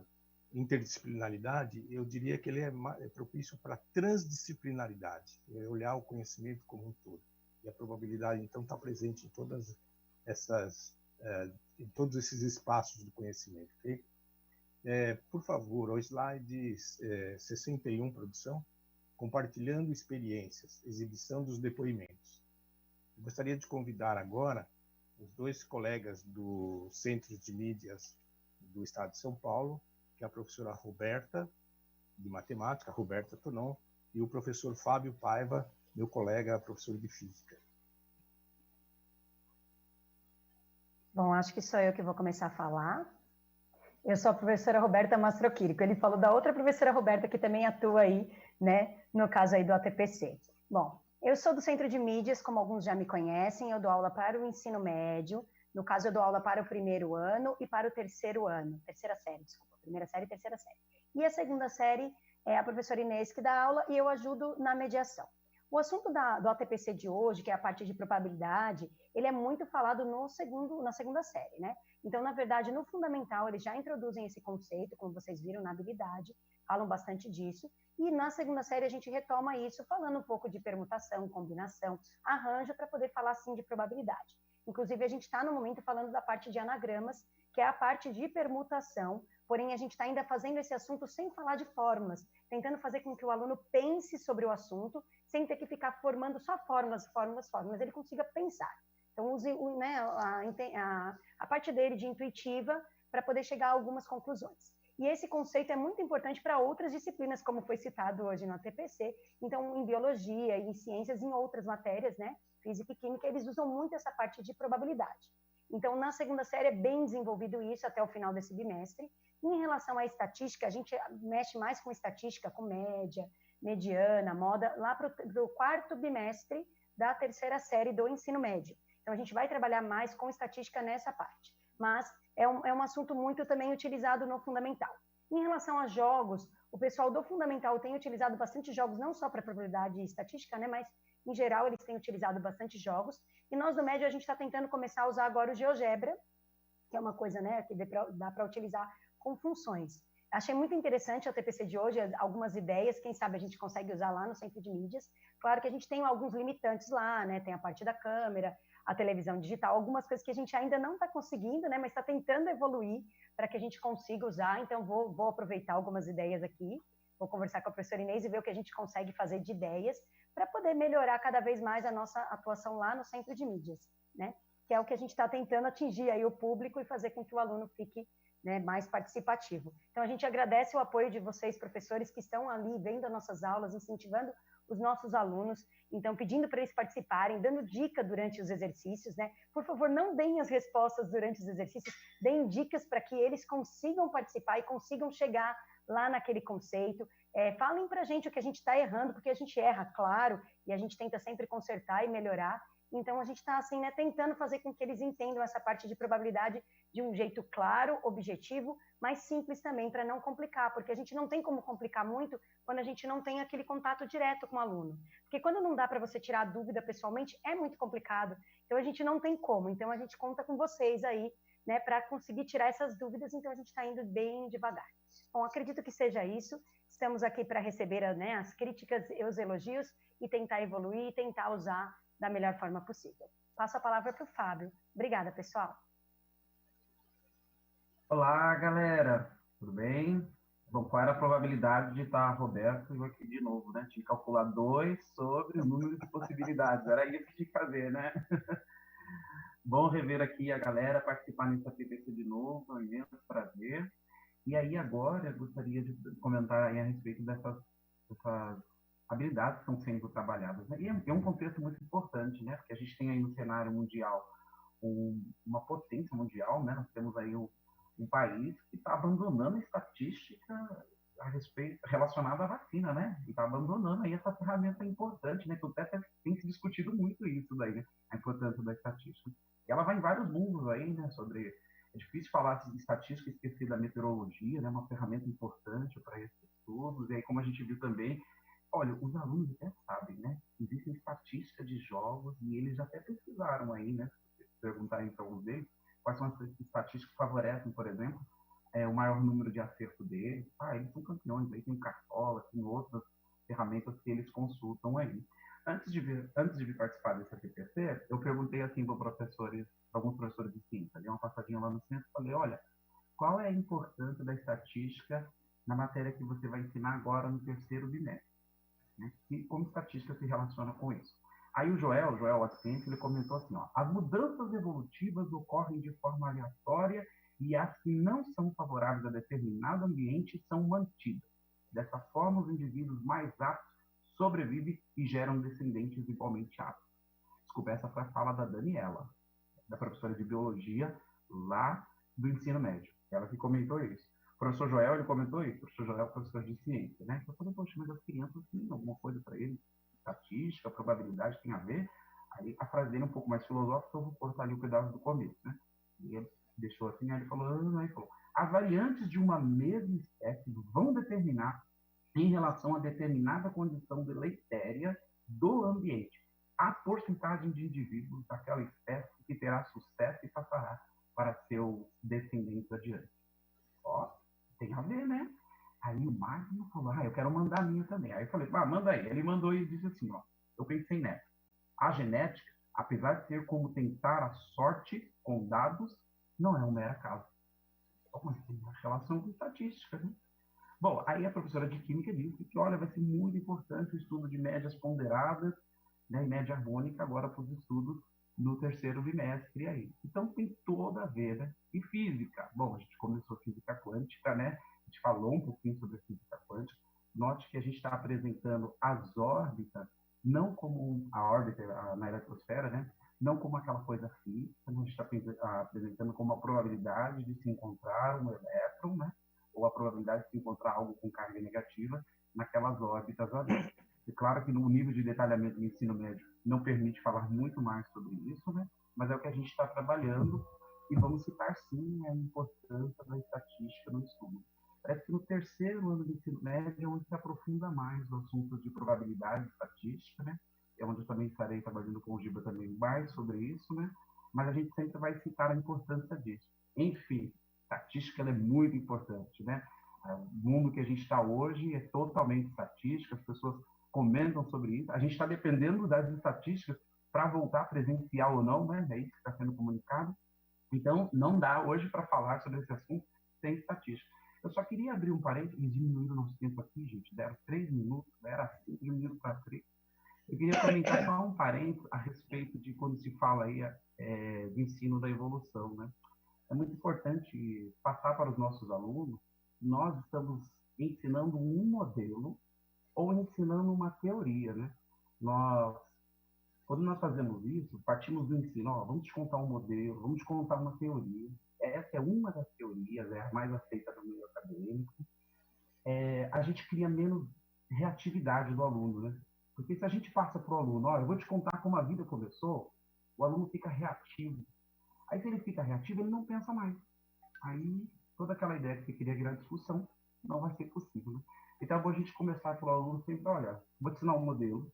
interdisciplinaridade, eu diria que ele é propício para transdisciplinaridade, olhar o conhecimento como um todo. E a probabilidade, então, está presente em todos esses espaços do conhecimento. Okay? Por favor, ao slide 61, produção, compartilhando experiências, exibição dos depoimentos. Eu gostaria de convidar agora os dois colegas do Centro de Mídias do Estado de São Paulo, que é a professora Roberta, de matemática, Roberta Tonon, e o professor Fábio Paiva, meu colega, professor de física. Bom, acho que sou eu que vou começar a falar. Eu sou a professora Roberta Mastroquírico. Ele falou da outra professora Roberta, que também atua aí, né, no caso aí do ATPC. Bom, eu sou do Centro de Mídias, como alguns já me conhecem, eu dou aula para o ensino médio, no caso eu dou aula para o primeiro ano e para o terceiro ano, terceira série, desculpa, primeira série e terceira série. E a segunda série é a professora Inês que dá aula e eu ajudo na mediação. O assunto do ATPC de hoje, que é a parte de probabilidade, ele é muito falado na segunda série, né? Então, na verdade, no fundamental, eles já introduzem esse conceito, como vocês viram, na habilidade, falam bastante disso, e na segunda série a gente retoma isso, falando um pouco de permutação, combinação, arranjo, para poder falar, sim, de probabilidade. Inclusive, a gente está, no momento, falando da parte de anagramas, que é a parte de permutação, porém, a gente está ainda fazendo esse assunto sem falar de fórmulas, tentando fazer com que o aluno pense sobre o assunto, sem ter que ficar formando só fórmulas, ele consiga pensar. Então, use né, a parte dele de intuitiva para poder chegar a algumas conclusões. E esse conceito é muito importante para outras disciplinas, como foi citado hoje no ATPC. Então, em biologia e em ciências, em outras matérias, né, física e química, eles usam muito essa parte de probabilidade. Então, na segunda série é bem desenvolvido isso até o final desse bimestre. Em relação à estatística, a gente mexe mais com estatística, com média, mediana, moda, lá para o quarto bimestre da terceira série do ensino médio. Então, a gente vai trabalhar mais com estatística nessa parte. Mas é um assunto muito também utilizado no fundamental. Em relação a jogos, o pessoal do fundamental tem utilizado bastante jogos, não só para probabilidade e estatística, né, mas em geral eles têm utilizado bastante jogos. E nós do médio a gente está tentando começar a usar agora o GeoGebra, que é uma coisa, né, que dá para utilizar com funções. Achei muito interessante a TPC de hoje, algumas ideias, quem sabe a gente consegue usar lá no Centro de Mídias. Claro que a gente tem alguns limitantes lá, né, tem a parte da câmera, a televisão digital, algumas coisas que a gente ainda não está conseguindo, né, mas está tentando evoluir para que a gente consiga usar. Então, vou aproveitar algumas ideias aqui, vou conversar com a professora Inês e ver o que a gente consegue fazer de ideias para poder melhorar cada vez mais a nossa atuação lá no Centro de Mídias, né, que é o que a gente está tentando atingir aí o público e fazer com que o aluno fique, né, mais participativo. Então, a gente agradece o apoio de vocês, professores, que estão ali vendo as nossas aulas, incentivando os nossos alunos, então pedindo para eles participarem, dando dica durante os exercícios, né? Por favor, não deem as respostas durante os exercícios, deem dicas para que eles consigam participar e consigam chegar lá naquele conceito. Falem para a gente o que a gente está errando, porque a gente erra, claro, e a gente tenta sempre consertar e melhorar. Então, a gente está assim, né, tentando fazer com que eles entendam essa parte de probabilidade de um jeito claro, objetivo, mas simples também, para não complicar, porque a gente não tem como complicar muito quando a gente não tem aquele contato direto com o aluno. Porque quando não dá para você tirar a dúvida pessoalmente, é muito complicado. Então, a gente não tem como. Então, a gente conta com vocês aí, né, para conseguir tirar essas dúvidas. Então, a gente está indo bem devagar. Bom, acredito que seja isso. Estamos aqui para receber, né, as críticas e os elogios e tentar evoluir e tentar usar da melhor forma possível. Passo a palavra para o Fábio. Obrigada, pessoal. Olá, galera. Tudo bem? Bom, qual era a probabilidade de estar Roberto e eu aqui de novo, né? Tinha que calcular 2 sobre o número de possibilidades. Era isso que tinha que fazer, né? Bom rever aqui a galera, participar nessa TPC de novo, é um imenso prazer. E aí, agora, eu gostaria de comentar aí a respeito dessas habilidades que estão sendo trabalhadas, né? E é um contexto muito importante, né? Porque a gente tem aí no cenário mundial uma potência mundial, né? Nós temos aí um país que está abandonando a estatística a respeito relacionada à vacina, né? E está abandonando aí essa ferramenta importante, né? Que até tem se discutido muito isso daí, né? A importância da estatística. E ela vai em vários mundos aí, né? É difícil falar de estatística e esquecer da meteorologia, né? Uma ferramenta importante para esses estudos. E aí, como a gente viu também, olha, os alunos até sabem, né? Existem estatísticas de jogos e eles já até pesquisaram aí, né? Se perguntarem para alguns deles, quais são as estatísticas que favorecem, por exemplo, o maior número de acerto deles. Eles são campeões, aí tem o Cartola, tem outras ferramentas que eles consultam aí. Antes de vir participar dessa TPC, eu perguntei assim para alguns professores de ciência, dei uma passadinha lá no centro e falei, olha, qual é a importância da estatística na matéria que você vai ensinar agora no terceiro bimestre? Né? E como estatística se relaciona com isso? Aí o Joel Assistente, ele comentou assim, ó, as mudanças evolutivas ocorrem de forma aleatória e as que não são favoráveis a determinado ambiente são mantidas. Dessa forma, os indivíduos mais aptos sobrevivem e geram descendentes igualmente aptos. Desculpa, essa foi a fala da Daniela, da professora de biologia lá do ensino médio. Ela que comentou isso. O professor Joel, ele comentou isso. O professor Joel é professor de ciência, né? Eu falei, poxa, mas as crianças têm alguma coisa para eles? Estatística, probabilidade tem a ver? Aí a frase dele é um pouco mais filosófica, eu vou cortar ali o pedaço do começo, né? E ele deixou assim, aí ele falou, as variantes de uma mesma espécie vão determinar, em relação a determinada condição deletéria do ambiente, a porcentagem de indivíduos daquela espécie que terá sucesso e passará para seus descendentes adiante. Ó, tem a ver, né? Aí o Magno falou, eu quero mandar a minha também. Aí eu falei, manda aí. Ele mandou e disse assim, ó, eu pensei nessa. A genética, apesar de ser como tentar a sorte com dados, não é um mero acaso. Então, tem uma relação com estatística, né? Bom, aí a professora de Química disse que, olha, vai ser muito importante o estudo de médias ponderadas, né, e média harmônica agora para os estudos no terceiro bimestre aí. Então, tem toda a ver, né? E física. Bom, a gente começou física quântica, né? A gente falou um pouquinho sobre a física quântica. Note que a gente está apresentando as órbitas, não como a órbita na eletrosfera, né? não como aquela coisa fixa, a gente está apresentando como a probabilidade de se encontrar um elétron, né? Ou a probabilidade de se encontrar algo com carga negativa naquelas órbitas ali. É claro que no nível de detalhamento do ensino médio não permite falar muito mais sobre isso, né? Mas é o que a gente está trabalhando e vamos citar, sim, a importância da estatística no estudo. Parece que no terceiro ano do ensino médio é onde se aprofunda mais o assunto de probabilidade e estatística, né? É onde eu também estarei trabalhando com o Giba também mais sobre isso, né? Mas a gente sempre vai citar a importância disso. Enfim, estatística é muito importante, né? O mundo que a gente está hoje é totalmente estatística, as pessoas comentam sobre isso. A gente está dependendo das estatísticas para voltar presencial ou não, né? É isso que está sendo comunicado. Então, não dá hoje para falar sobre esse assunto sem estatística. Eu só queria abrir um parênteses, diminuir o nosso tempo aqui, gente. Deram 3 minutos, era 5 minutos para 3. Eu queria comentar só um parênteses a respeito de quando se fala aí do ensino da evolução, né? É muito importante passar para os nossos alunos, nós estamos ensinando um modelo ou ensinando uma teoria, né? Quando nós fazemos isso, partimos do ensino, vamos te contar um modelo, vamos te contar uma teoria. Essa é uma das teorias, é a mais aceita no meio acadêmico. A gente cria menos reatividade do aluno, né? Porque se a gente passa para o aluno, eu vou te contar como a vida começou, o aluno fica reativo. Aí, se ele fica reativo, ele não pensa mais. Aí, toda aquela ideia que você queria virar discussão não vai ser possível, né? Então, é bom a gente começar pelo aluno sempre, olha, vou te ensinar um modelo,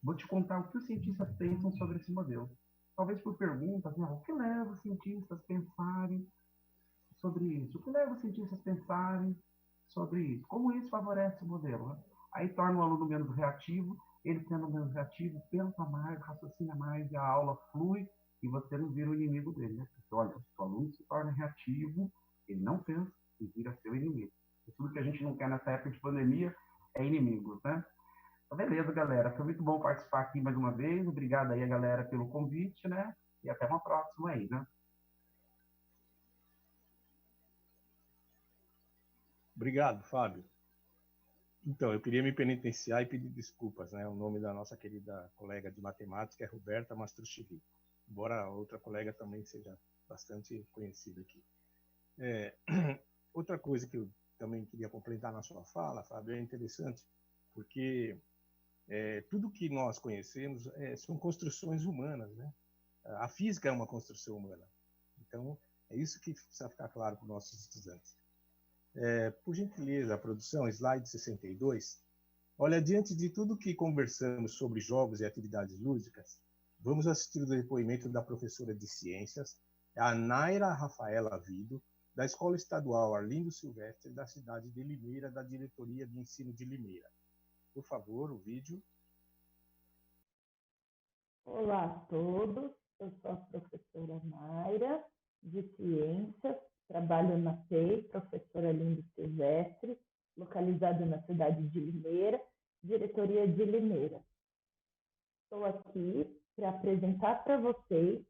vou te contar o que os cientistas pensam sobre esse modelo. Talvez por perguntas, o que leva os cientistas a pensarem sobre isso? O que leva os cientistas a pensarem sobre isso? Como isso favorece o modelo, né? Aí torna o aluno menos reativo, ele sendo menos reativo, pensa mais, raciocina mais, e a aula flui, e você não vira o inimigo dele, né? Porque, olha, se o aluno se torna reativo, ele não pensa e vira seu inimigo. E tudo que a gente não quer nessa época de pandemia é inimigos, né? Então, beleza, galera. Foi muito bom participar aqui mais uma vez. Obrigado aí, a galera, pelo convite, né? E até uma próxima aí, né? Obrigado, Fábio. Então, eu queria me penitenciar e pedir desculpas, né? O nome da nossa querida colega de matemática é Roberta Mastrochili, embora a outra colega também seja bastante conhecida aqui. Outra coisa que eu também queria complementar na sua fala, Fábio, é interessante, porque tudo que nós conhecemos são construções humanas, né? A física é uma construção humana. Então, é isso que precisa ficar claro para os nossos estudantes. Por gentileza, a produção, slide 62. Olha, diante de tudo que conversamos sobre jogos e atividades lúdicas, vamos assistir o depoimento da professora de ciências, a Naira Rafaela Vido, da Escola Estadual Arlindo Silvestre, da cidade de Limeira, da Diretoria de Ensino de Limeira. Por favor, o vídeo. Olá a todos, eu sou a professora Naira, de Ciências, trabalho na PEI, professora Arlindo Silvestre, localizado na cidade de Limeira, diretoria de Limeira. Estou aqui para apresentar para vocês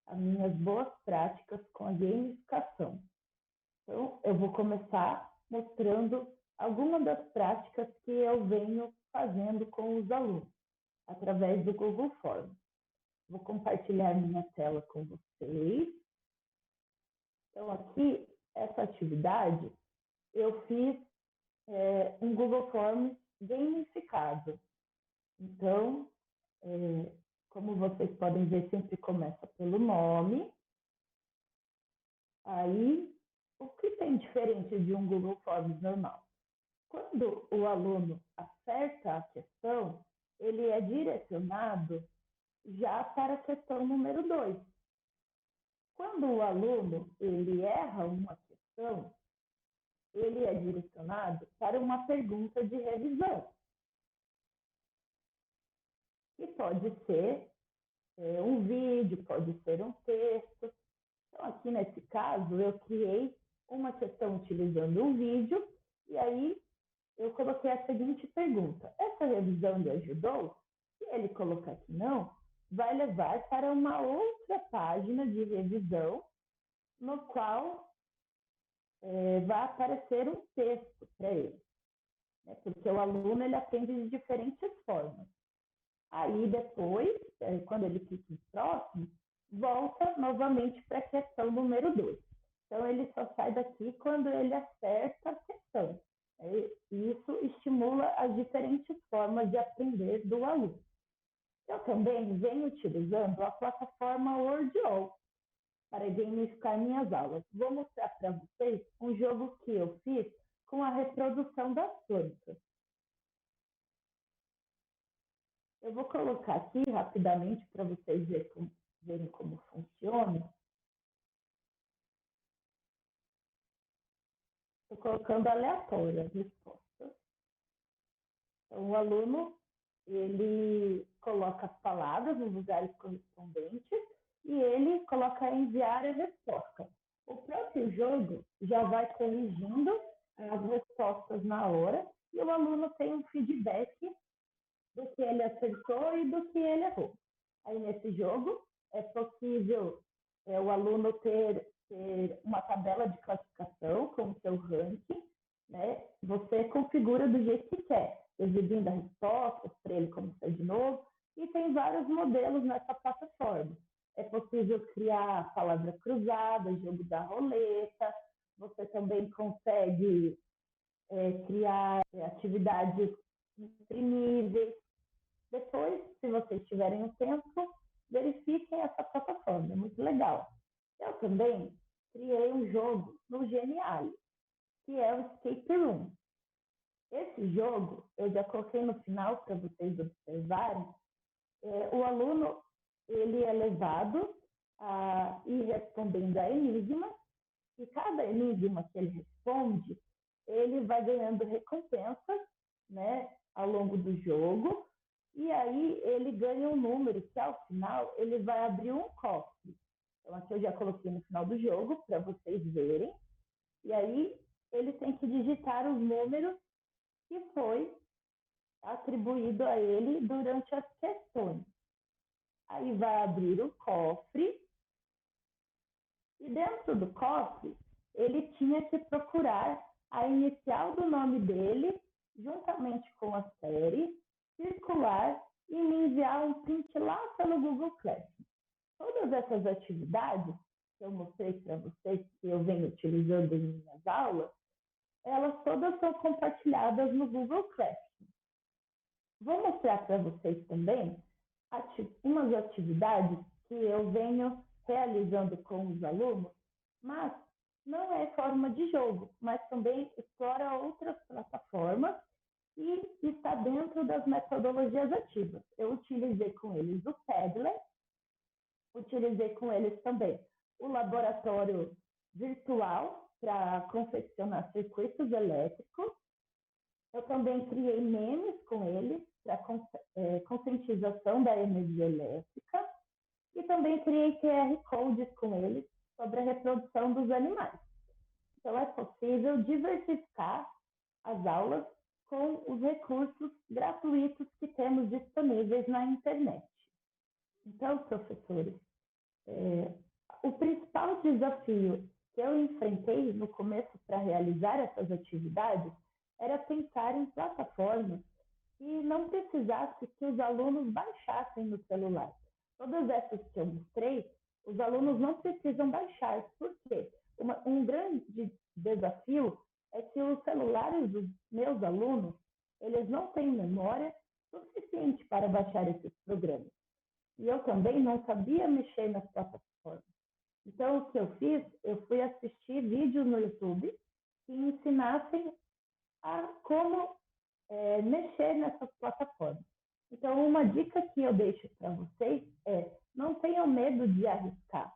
as minhas boas práticas com a gamificação. Então, eu vou começar mostrando algumas das práticas que eu venho fazendo com os alunos, através do Google Forms. Vou compartilhar minha tela com vocês. Então, aqui, essa atividade, eu fiz um Google Forms gamificado. Então, como vocês podem ver, sempre começa pelo nome. Aí, o que tem diferente de um Google Forms normal? Quando o aluno acerta a questão, ele é direcionado já para a questão número 2. Quando o aluno ele erra uma questão, ele é direcionado para uma pergunta de revisão. Que pode ser um vídeo, pode ser um texto. Então, aqui nesse caso, eu criei uma questão utilizando um vídeo e aí eu coloquei a seguinte pergunta. Essa revisão lhe ajudou? Se ele colocar que não, vai levar para uma outra página de revisão, no qual vai aparecer um texto para ele. Né? Porque o aluno ele aprende de diferentes formas. Aí depois, quando ele clica em próximo, volta novamente para a questão número 2. Então, ele só sai daqui quando ele acerta a questão. Isso estimula as diferentes formas de aprender do aluno. Eu também venho utilizando a plataforma Wordall para gamificar minhas aulas. Vou mostrar para vocês um jogo que eu fiz com a reprodução das crônicas. Eu vou colocar aqui rapidamente para vocês verem como funciona. Estou colocando aleatória as respostas. Então, o aluno, ele coloca as palavras nos lugares correspondentes e ele coloca enviar a resposta. O próprio jogo já vai corrigindo as respostas na hora e o aluno tem um feedback do que ele acertou e do que ele errou. Aí, nesse jogo, é possível o aluno ter uma tabela de classificação com o seu ranking, né? Você configura do jeito que quer, exibindo a resposta para ele começar de novo, e tem vários modelos nessa plataforma. É possível criar palavra cruzada, jogo da roleta, você também consegue criar atividades imprimíveis. Depois, se vocês tiverem um tempo, verifiquem essa plataforma, é muito legal. Eu também criei um jogo no Geniali, que é o Escape Room. Esse jogo, eu já coloquei no final para vocês observarem, o aluno ele é levado a ir respondendo a enigmas, e cada enigma que ele responde, ele vai ganhando recompensas, né, ao longo do jogo, e aí ele ganha um número que, ao final, ele vai abrir um cofre. Então, aqui eu já coloquei no final do jogo, para vocês verem. E aí, ele tem que digitar os números que foi atribuído a ele durante as questões. Aí vai abrir o cofre. E dentro do cofre, ele tinha que procurar a inicial do nome dele, juntamente com a série, circular e me enviar um print lá pelo Google Classroom. Todas essas atividades que eu mostrei para vocês, que eu venho utilizando em minhas aulas, elas todas são compartilhadas no Google Classroom. Vou mostrar para vocês também umas atividades que eu venho realizando com os alunos, mas não é forma de jogo, mas também explora outras plataformas e está dentro das metodologias ativas. Eu utilizei com eles o Padlet, utilizei com eles também o laboratório virtual para confeccionar circuitos elétricos. Eu também criei memes com eles para conscientização da energia elétrica e também criei QR Codes com eles sobre a reprodução dos animais. Então, é possível diversificar as aulas com os recursos gratuitos que temos disponíveis na internet. Então, professores, o principal desafio que eu enfrentei no começo para realizar essas atividades era pensar em plataformas que não precisasse que os alunos baixassem no celular. Todas essas que eu mostrei, os alunos não precisam baixar. Por quê? Um grande desafio é que os celulares dos meus alunos, eles não têm memória suficiente para baixar esses programas. E eu também não sabia mexer nas plataformas. Então, o que eu fiz? Eu fui assistir vídeos no YouTube que ensinassem a como mexer nessas plataformas. Então, uma dica que eu deixo para vocês é: não tenham medo de arriscar.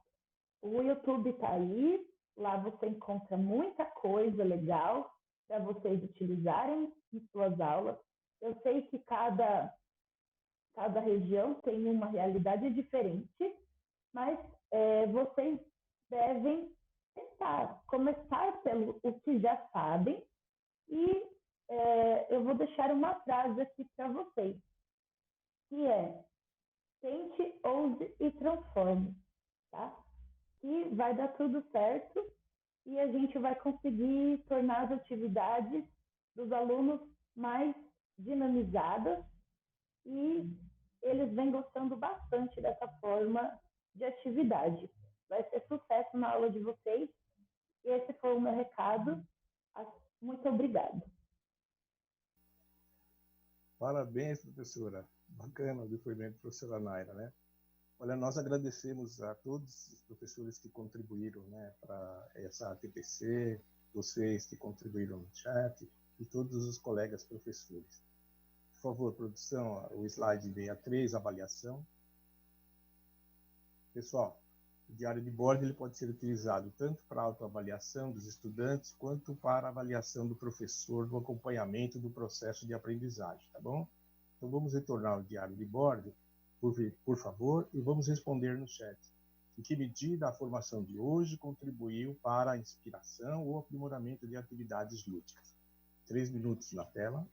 O YouTube está aí, lá você encontra muita coisa legal para vocês utilizarem em suas aulas. Eu sei que cada região tem uma realidade diferente, mas vocês devem tentar, começar pelo o que já sabem, e eu vou deixar uma frase aqui para vocês, que é: tente, ouse e transforme, tá? E vai dar tudo certo e a gente vai conseguir tornar as atividades dos alunos mais dinamizadas e eles vêm gostando bastante dessa forma de atividade. Vai ser sucesso na aula de vocês. E esse foi o meu recado. Muito obrigada. Parabéns, professora. Bacana o depoimento da professora Naira, né? Olha, nós agradecemos a todos os professores que contribuíram, né, para essa TPC, vocês que contribuíram no chat e todos os colegas professores. Por favor, produção, o slide 63, avaliação. Pessoal, o diário de bordo ele pode ser utilizado tanto para autoavaliação dos estudantes quanto para avaliação do professor no acompanhamento do processo de aprendizagem, tá bom? Então vamos retornar ao diário de bordo, por favor, e vamos responder no chat. Em que medida a formação de hoje contribuiu para a inspiração ou aprimoramento de atividades lúdicas? 3 minutos na tela.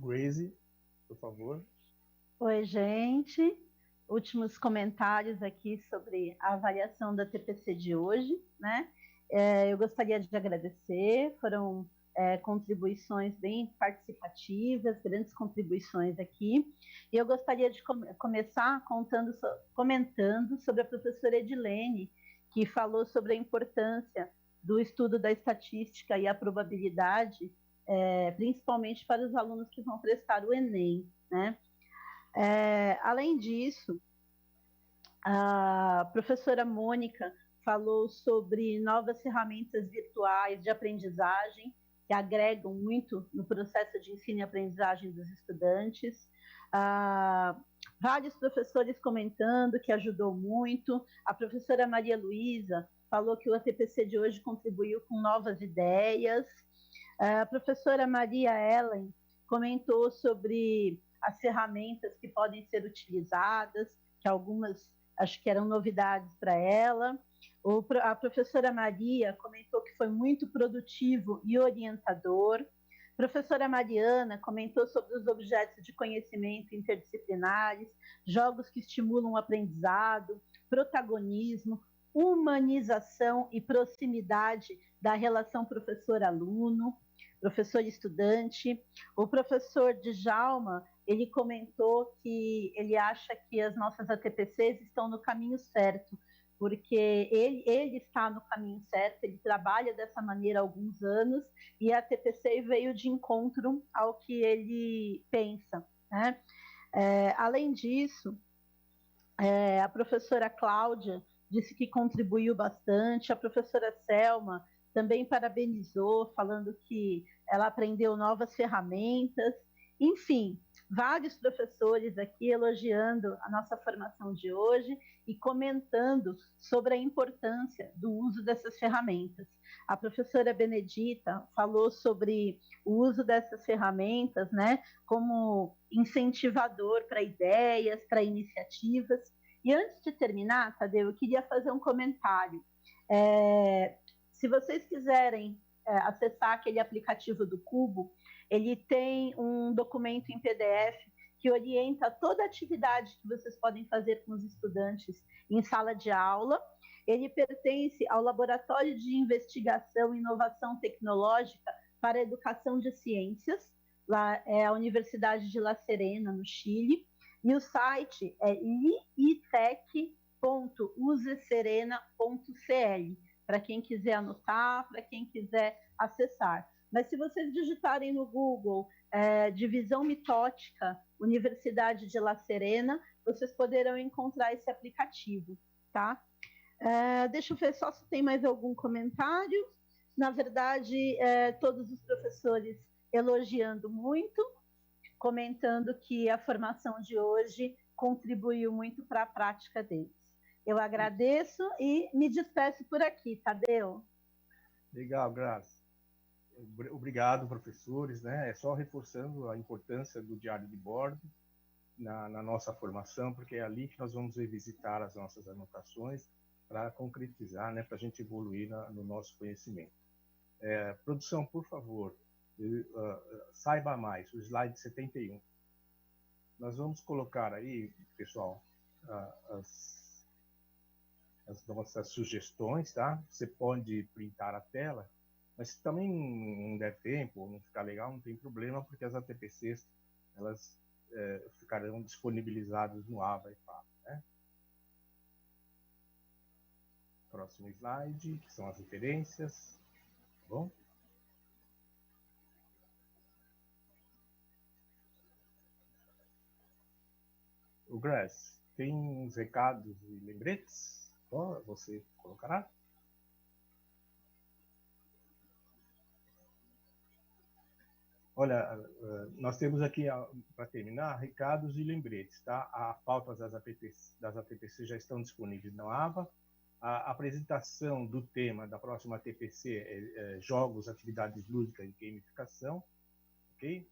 Grace, por favor. Oi, gente. Últimos comentários aqui sobre a avaliação da TPC de hoje, né? Eu gostaria de agradecer, foram contribuições bem participativas, grandes contribuições aqui. E eu gostaria de começar comentando sobre a professora Edilene, que falou sobre a importância do estudo da estatística e a probabilidade, principalmente para os alunos que vão prestar o Enem, né? Além disso, a professora Mônica falou sobre novas ferramentas virtuais de aprendizagem que agregam muito no processo de ensino e aprendizagem dos estudantes. Vários professores comentando que ajudou muito. A professora Maria Luísa falou que o ATPC de hoje contribuiu com novas ideias. A professora Maria Ellen comentou sobre as ferramentas que podem ser utilizadas, que algumas acho que eram novidades para ela. A professora Maria comentou que foi muito produtivo e orientador. A professora Mariana comentou sobre os objetos de conhecimento interdisciplinares, jogos que estimulam o aprendizado, protagonismo, humanização e proximidade da relação professor-aluno, professor-estudante. O professor Djalma, ele comentou que ele acha que as nossas ATPCs estão no caminho certo, porque ele está no caminho certo, ele trabalha dessa maneira há alguns anos, e a ATPC veio de encontro ao que ele pensa, né? Além disso, a professora Cláudia disse que contribuiu bastante, a professora Selma também parabenizou, falando que ela aprendeu novas ferramentas. Enfim, vários professores aqui elogiando a nossa formação de hoje e comentando sobre a importância do uso dessas ferramentas. A professora Benedita falou sobre o uso dessas ferramentas, né, como incentivador para ideias, para iniciativas. E antes de terminar, Tadeu, eu queria fazer um comentário. Se vocês quiserem acessar aquele aplicativo do Cubo, ele tem um documento em PDF que orienta toda a atividade que vocês podem fazer com os estudantes em sala de aula. Ele pertence ao Laboratório de Investigação e Inovação Tecnológica para a Educação de Ciências, lá é a Universidade de La Serena, no Chile, e o site é liitec.useserena.cl, para quem quiser anotar, para quem quiser acessar. Mas se vocês digitarem no Google Divisão Mitótica Universidade de La Serena, vocês poderão encontrar esse aplicativo, tá? Deixa eu ver só se tem mais algum comentário. Na verdade, todos os professores elogiando muito, comentando que a formação de hoje contribuiu muito para a prática deles. Eu agradeço e me despeço por aqui, Tadeu. Legal, Grazi. Obrigado, professores, né? É só reforçando a importância do diário de bordo na nossa formação, porque é ali que nós vamos revisitar as nossas anotações para concretizar, né? Para a gente evoluir no nosso conhecimento. Produção, por favor, saiba mais, o slide 71. Nós vamos colocar aí, pessoal, as nossas sugestões, tá? Você pode printar a tela, mas se também não der tempo, não ficar legal, não tem problema, porque as ATPCs, elas ficarão disponibilizadas no AVA e FAP, né? Próximo slide, que são as referências, tá bom? O Grass, tem uns recados e lembretes? Você colocará? Olha, nós temos aqui, para terminar, recados e lembretes, tá? A pauta das ATPC já estão disponíveis na AVA. A apresentação do tema da próxima ATPC é jogos, atividades lúdicas e gamificação, ok?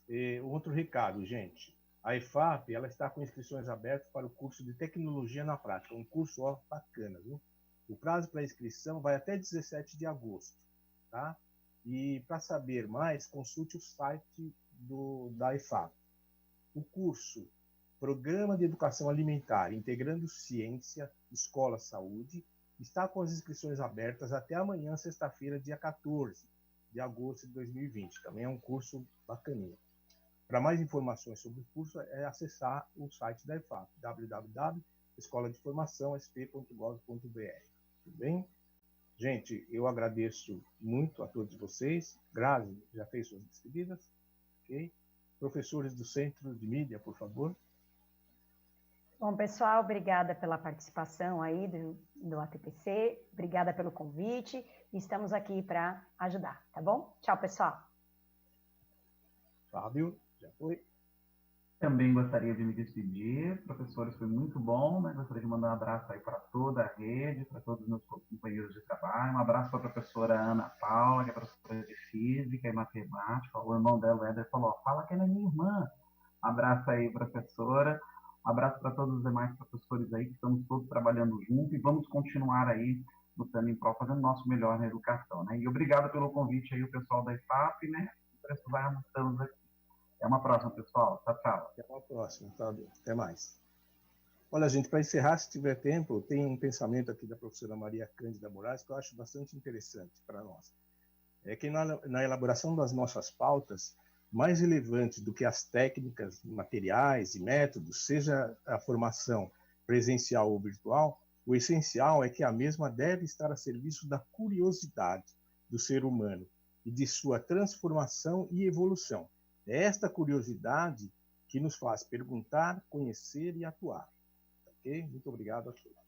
E outro recado, gente. A EFAP, ela está com inscrições abertas para o curso de Tecnologia na Prática, um curso bacana, viu? O prazo para inscrição vai até 17 de agosto, tá? E para saber mais, consulte o site da EFAP. O curso Programa de Educação Alimentar, integrando ciência, escola, saúde, está com as inscrições abertas até amanhã, sexta-feira, dia 14 de agosto de 2020. Também é um curso bacaninha. Para mais informações sobre o curso, é acessar o site da EFAP, www.escoladeformaçãosp.gov.br. Tudo bem? Gente, eu agradeço muito a todos vocês. Grazi já fez suas despedidas, ok? Professores do Centro de Mídia, por favor. Bom, pessoal, obrigada pela participação aí do ATPC, obrigada pelo convite, estamos aqui para ajudar, tá bom? Tchau, pessoal. Fábio, já foi. Também gostaria de me despedir. Professores, foi muito bom, né? Gostaria de mandar um abraço aí para toda a rede, para todos os meus companheiros de trabalho. Um abraço para a professora Ana Paula, que é professora de Física e Matemática. O irmão dela, o Éder, falou, fala que ela é minha irmã. Um abraço aí, professora. Um abraço para todos os demais professores aí, que estamos todos trabalhando junto e vamos continuar aí lutando em prol, fazendo o nosso melhor na educação, né? E obrigado pelo convite aí, o pessoal da IFAP, né? Estamos aqui. Até uma próxima, pessoal. Tchau, tchau. Até uma próxima, Fábio. Até mais. Olha, gente, para encerrar, se tiver tempo, tem um pensamento aqui da professora Maria Cândida Moraes que eu acho bastante interessante para nós. É que na elaboração das nossas pautas, mais relevante do que as técnicas, materiais e métodos, seja a formação presencial ou virtual, o essencial é que a mesma deve estar a serviço da curiosidade do ser humano e de sua transformação e evolução. É esta curiosidade que nos faz perguntar, conhecer e atuar. Ok? Muito obrigado a todos.